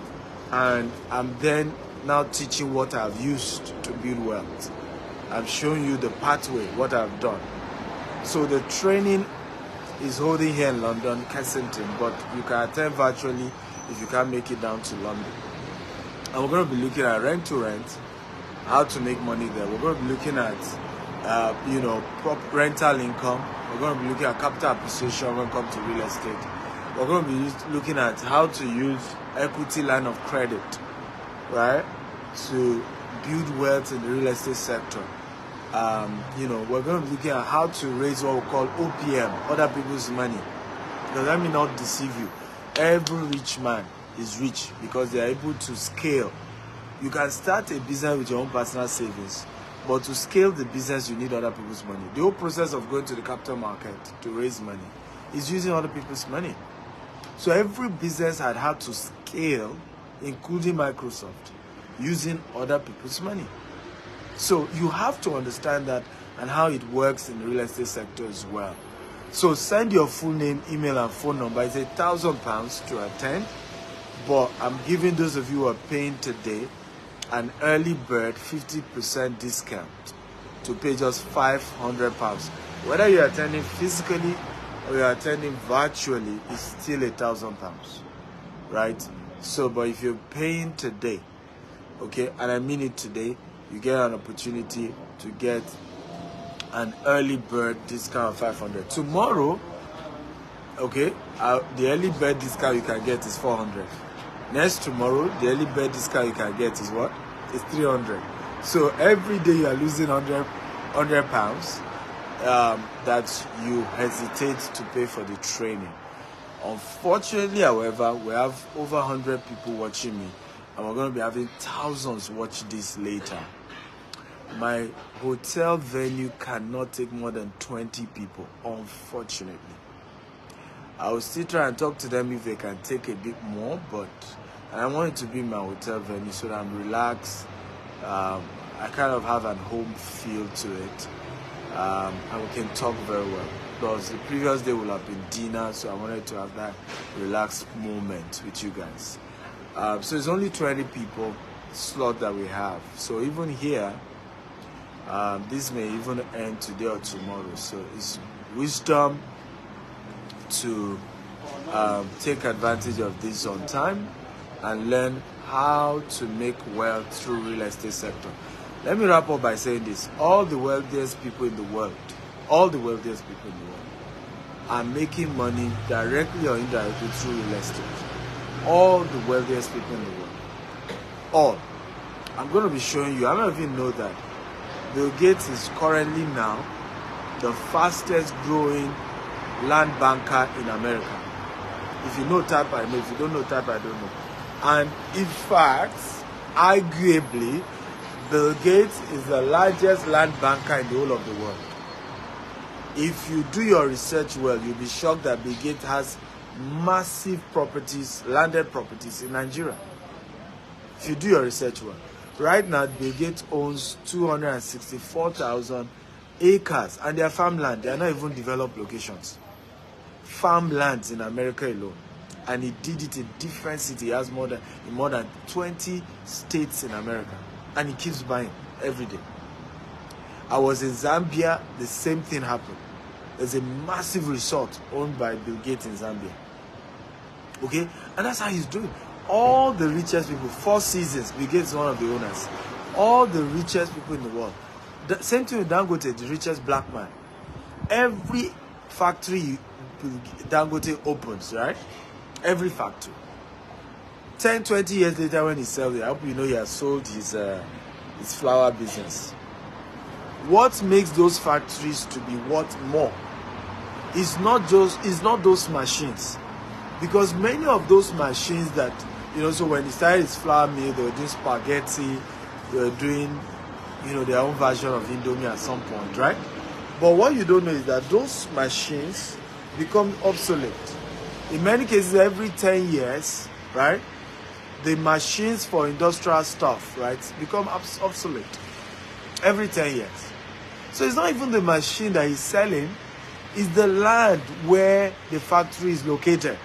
And I'm then now teaching what I've used to build wealth. I'm showing you the pathway, what I've done. So the training is holding here in London, Kensington, but you can attend virtually if you can't make it down to London. And we're going to be looking at rent-to-rent, how to make money there. We're going to be looking at rental income. We're going to be looking at capital appreciation when it comes to real estate. We're going to be looking at how to use equity line of credit, right, to build wealth in the real estate sector. We're going to be looking at how to raise what we call OPM, other people's money. Because let me not deceive you. Every rich man is rich because they are able to scale. You can start a business with your own personal savings, but to scale the business, you need other people's money. The whole process of going to the capital market to raise money is using other people's money. So every business had to scale, including Microsoft, using other people's money. So you have to understand that and how it works in the real estate sector as well. So send your full name, email, and phone number. It's £1,000 to attend, but I'm giving those of you who are paying today an early bird 50% discount to pay just £500. Whether you're attending physically or you're attending virtually, it's still £1,000, right? So, but if you're paying today, and I mean it today, you get an opportunity to get an early bird discount of 500. Tomorrow, the early bird discount you can get is 400. Next tomorrow, the early bird discount you can get is what? It's 300. So every day you are losing £100 that you hesitate to pay for the training. Unfortunately, however, we have over 100 people watching me, and we're going to be having thousands watch this later. My hotel venue cannot take more than 20 people, unfortunately. I will still try and talk to them if they can take a bit more, but I want it to be my hotel venue so that I'm relaxed. I kind of have a home feel to it, and we can talk very well. Because the previous day will have been dinner, so I wanted to have that relaxed moment with you guys. So it's only 20 people slot that we have. So even here, this may even end today or tomorrow. So it's wisdom to take advantage of this on time and learn how to make wealth through real estate sector. Let me wrap up by saying this. All the wealthiest people in the world, are making money directly or indirectly through real estate. All the wealthiest people in the world. All. I'm going to be showing you. I don't even know that Bill Gates is currently now the fastest growing land banker in America. If you know, type I know. If you don't know, type I don't know. And in fact, arguably, Bill Gates is the largest land banker in the whole of the world. If you do your research well, you'll be shocked that Bill Gates has massive properties, landed properties in Nigeria. If you do your research well. Right now, Bill Gates owns 264,000 acres, and they are farmland. They are not even developed locations. Farmlands in America alone. And he did it in different cities. He has more than 20 states in America. And he keeps buying every day. I was in Zambia, the same thing happened. There's a massive resort owned by Bill Gates in Zambia. Okay? And that's how he's doing. All the richest people, Four Seasons, Bill Gates is one of the owners. All the richest people in the world. The same thing with Dangote, the richest black man. Every factory Dangote opens, right? Every factory. 10, 20 years later when he sells it, I hope you know he has sold his flower business. What makes those factories to be worth more is not those machines. Because many of those machines that, so when he started his flour mill, they were doing spaghetti, they were doing, their own version of Indomie at some point, right? But what you don't know is that those machines become obsolete. In many cases, every 10 years, right, the machines for industrial stuff, right, become obsolete. Every 10 years. So it's not even the machine that he's selling, it's the land where the factory is located.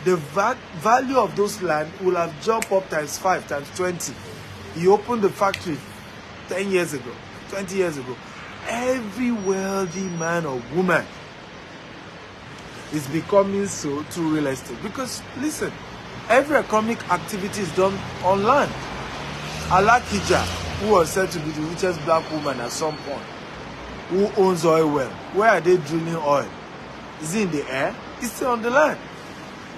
The value of those land will have jumped up times 5, times 20. He opened the factory 10 years ago, 20 years ago. Every wealthy man or woman is becoming so through real estate. Because, listen, every economic activity is done on land. Alakija, who was said to be the richest black woman at some point, who owns oil well. Where are they drilling oil? Is it in the air? It's still on the land.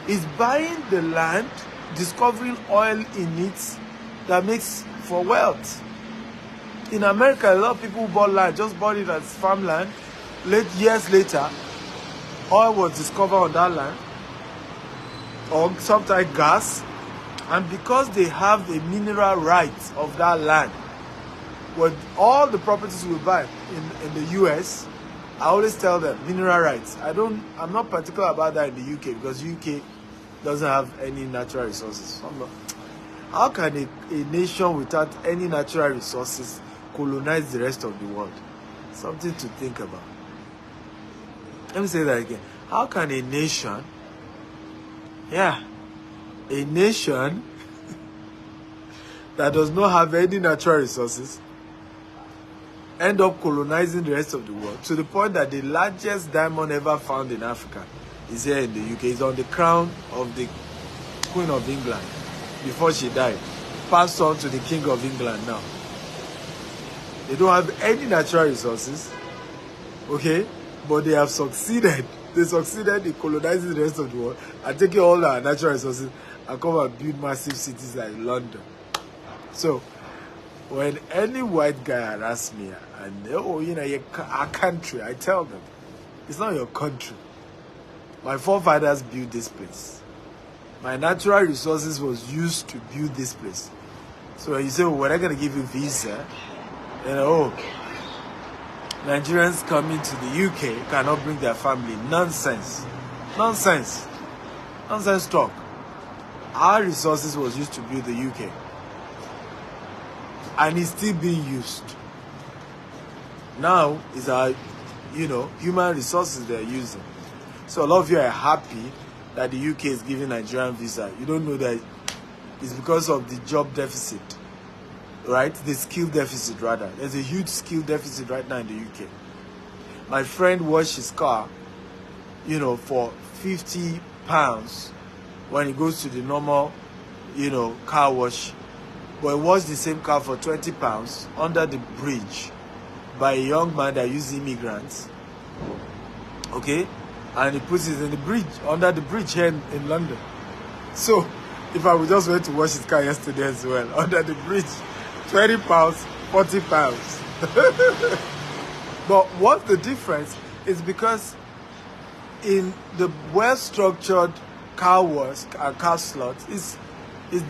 It's buying the land, discovering oil in it that makes for wealth. In America, a lot of people who bought land, just bought it as farmland. Years later, oil was discovered on that land, or sometimes gas, and because they have the mineral rights of that land, what all the properties we buy in the US, I always tell them mineral rights. I'm not particular about that in the UK because UK doesn't have any natural resources. How can a nation without any natural resources colonize the rest of the world? Something to think about. Let me say that again. How can a nation that does not have any natural resources end up colonizing the rest of the world to the point that the largest diamond ever found in Africa is here in the UK? It's on the crown of the Queen of England before she died, passed on to the King of England now. They don't have any natural resources, okay, but they have succeeded. They succeeded in colonizing the rest of the world and taking all our natural resources and come and build massive cities like London. So when any white guy asks me, and our country, I tell them, it's not your country. My forefathers built this place. My natural resources was used to build this place. So when you say, well, we're not going to give you visa, Nigerians coming to the UK cannot bring their family. Nonsense. Nonsense. Nonsense talk. Our resources was used to build the UK. And it's still being used. Now is our, human resources they're using. So a lot of you are happy that the UK is giving Nigerian visa. You don't know that it's because of the job deficit, right? The skill deficit rather. There's a huge skill deficit right now in the UK. My friend washed his car, for £50 when he goes to the normal, car wash, but he washed the same car for £20 under the bridge by a young man that uses immigrants, okay, and he puts it in the bridge, under the bridge here in London. So if I would just went to wash his car yesterday as well, under the bridge, £20, £40. But what's the difference is because in the well-structured car wash, car slots, is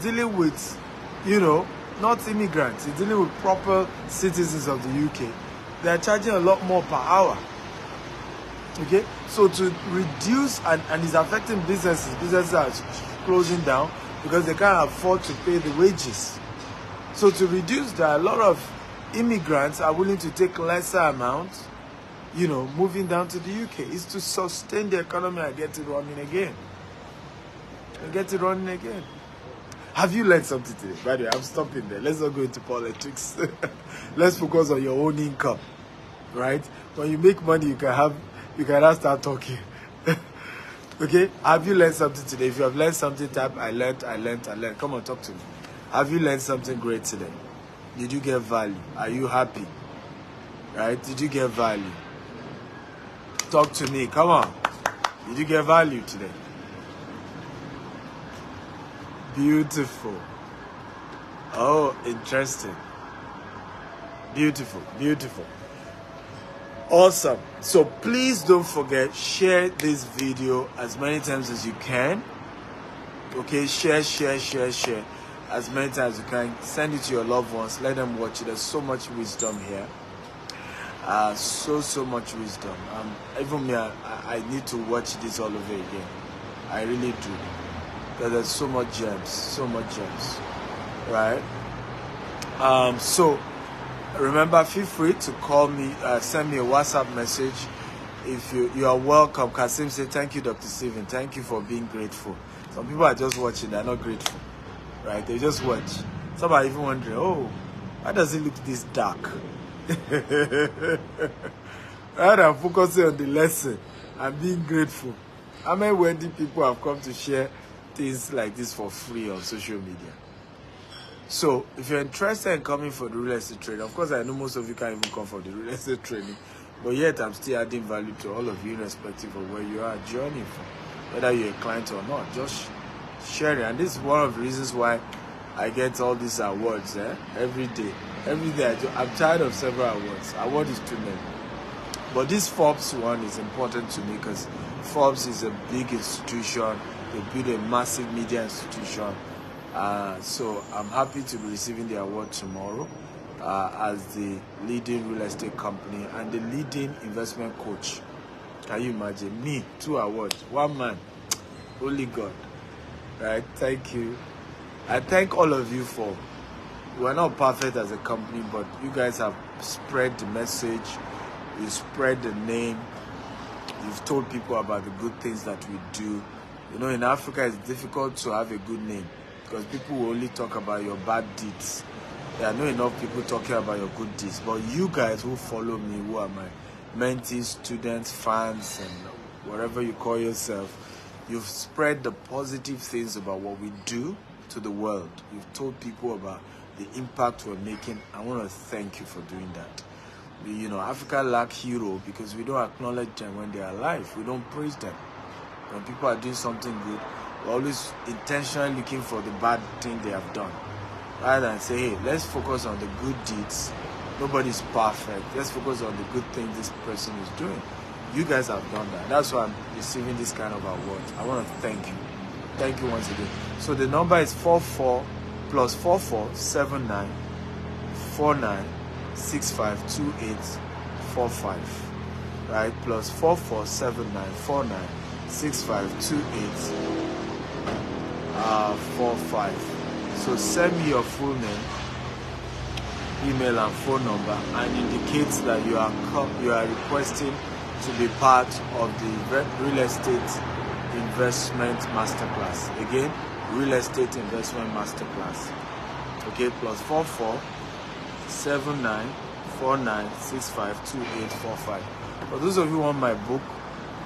dealing with, not immigrants. It's dealing with proper citizens of the UK. They're charging a lot more per hour. Okay, so to reduce, and it's affecting businesses. Businesses are closing down because they can't afford to pay the wages. So to reduce that, a lot of immigrants are willing to take lesser amounts, moving down to the UK. Is to sustain the economy and get it running again. Have you learned something today? By the way, I'm stopping there. Let's not go into politics. Let's focus on your own income, right? When you make money, you can now start talking. Okay? Have you learned something today? If you have learned something, type I learned. Come on, talk to me. Have you learned something great today? Did you get value? Are you happy? Right? Did you get value? Talk to me. Come on. Did you get value today? Beautiful. Oh, interesting. Beautiful. Awesome. So please don't forget, share this video as many times as you can. Okay, share as many times as you can. Send it to your loved ones. Let them watch it. There's so much wisdom here. So much wisdom. Even me, I need to watch this all over again. I really do. Because there's so much gems. Right? So remember, feel free to call me, send me a WhatsApp message. If you are welcome. Kasim say, thank you, Dr. Steven. Thank you for being grateful. Some people are just watching, they're not grateful. Right? They just watch. Some are even wondering, oh, why does it look this dark? Rather than focusing on the lesson and being grateful. How many wealthy people have come to share things like this for free on social media? So, if you're interested in coming for the real estate training, of course, I know most of you can't even come for the real estate training, but yet I'm still adding value to all of you, irrespective of where you are journeying from, whether you're a client or not. Just share it. And this is one of the reasons why I get all these awards every day. I'm tired of several awards. Award is too many. But this Forbes one is important to me because Forbes is a big institution. They build a massive media institution. So I'm happy to be receiving the award tomorrow as the leading real estate company and the leading investment coach. Can you imagine? Me, 2 awards, 1 man, only God. Right? Thank you. I thank all of you for, we're not perfect as a company, but you guys have spread the message, you spread the name, you've told people about the good things that we do. In Africa, it's difficult to have a good name because people will only talk about your bad deeds. There are not enough people talking about your good deeds. But you guys who follow me, who are my mentees, students, fans, and whatever you call yourself, you've spread the positive things about what we do to the world. You've told people about the impact we're making. I want to thank you for doing that. Africa lack heroes because we don't acknowledge them when they're alive. We don't praise them. When people are doing something good, we're always intentionally looking for the bad thing they have done. Rather than say, hey, let's focus on the good deeds. Nobody's perfect. Let's focus on the good thing this person is doing. You guys have done that. That's why I'm receiving this kind of award. I want to thank you. Thank you once again. So the number is 44 plus 4479 49652845. Right? Plus 447949652845. So send me your full name, email and phone number, and indicates that you are requesting to be part of the real estate investment masterclass. Again, real estate investment masterclass. Okay, plus 447949652845. For those of you who want my book,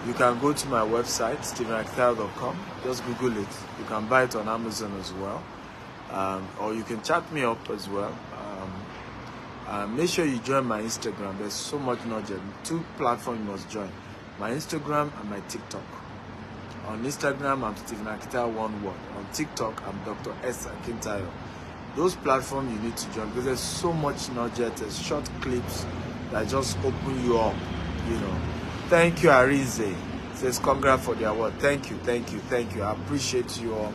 You can go to my website, stephenakitao.com. Just Google it. You can buy it on Amazon as well. Or you can chat me up as well. Make sure you join my Instagram. There's so much knowledge. 2 platforms you must join. My Instagram and my TikTok. On Instagram, I'm Stephen Akitao, one word. On TikTok, I'm Dr. S. Akintayo. Those platforms you need to join because there's so much knowledge. There's short clips that just open you up, you know. Thank you, Arize. Says congrats for the award. Thank you, thank you, thank you. I appreciate you all.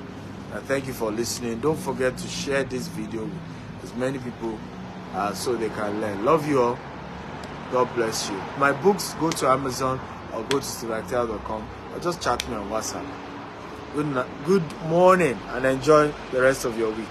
And thank you for listening. Don't forget to share this video with as many people so they can learn. Love you all. God bless you. My books, go to Amazon or go to stephenakitao.com or just chat me on WhatsApp. Good morning and enjoy the rest of your week.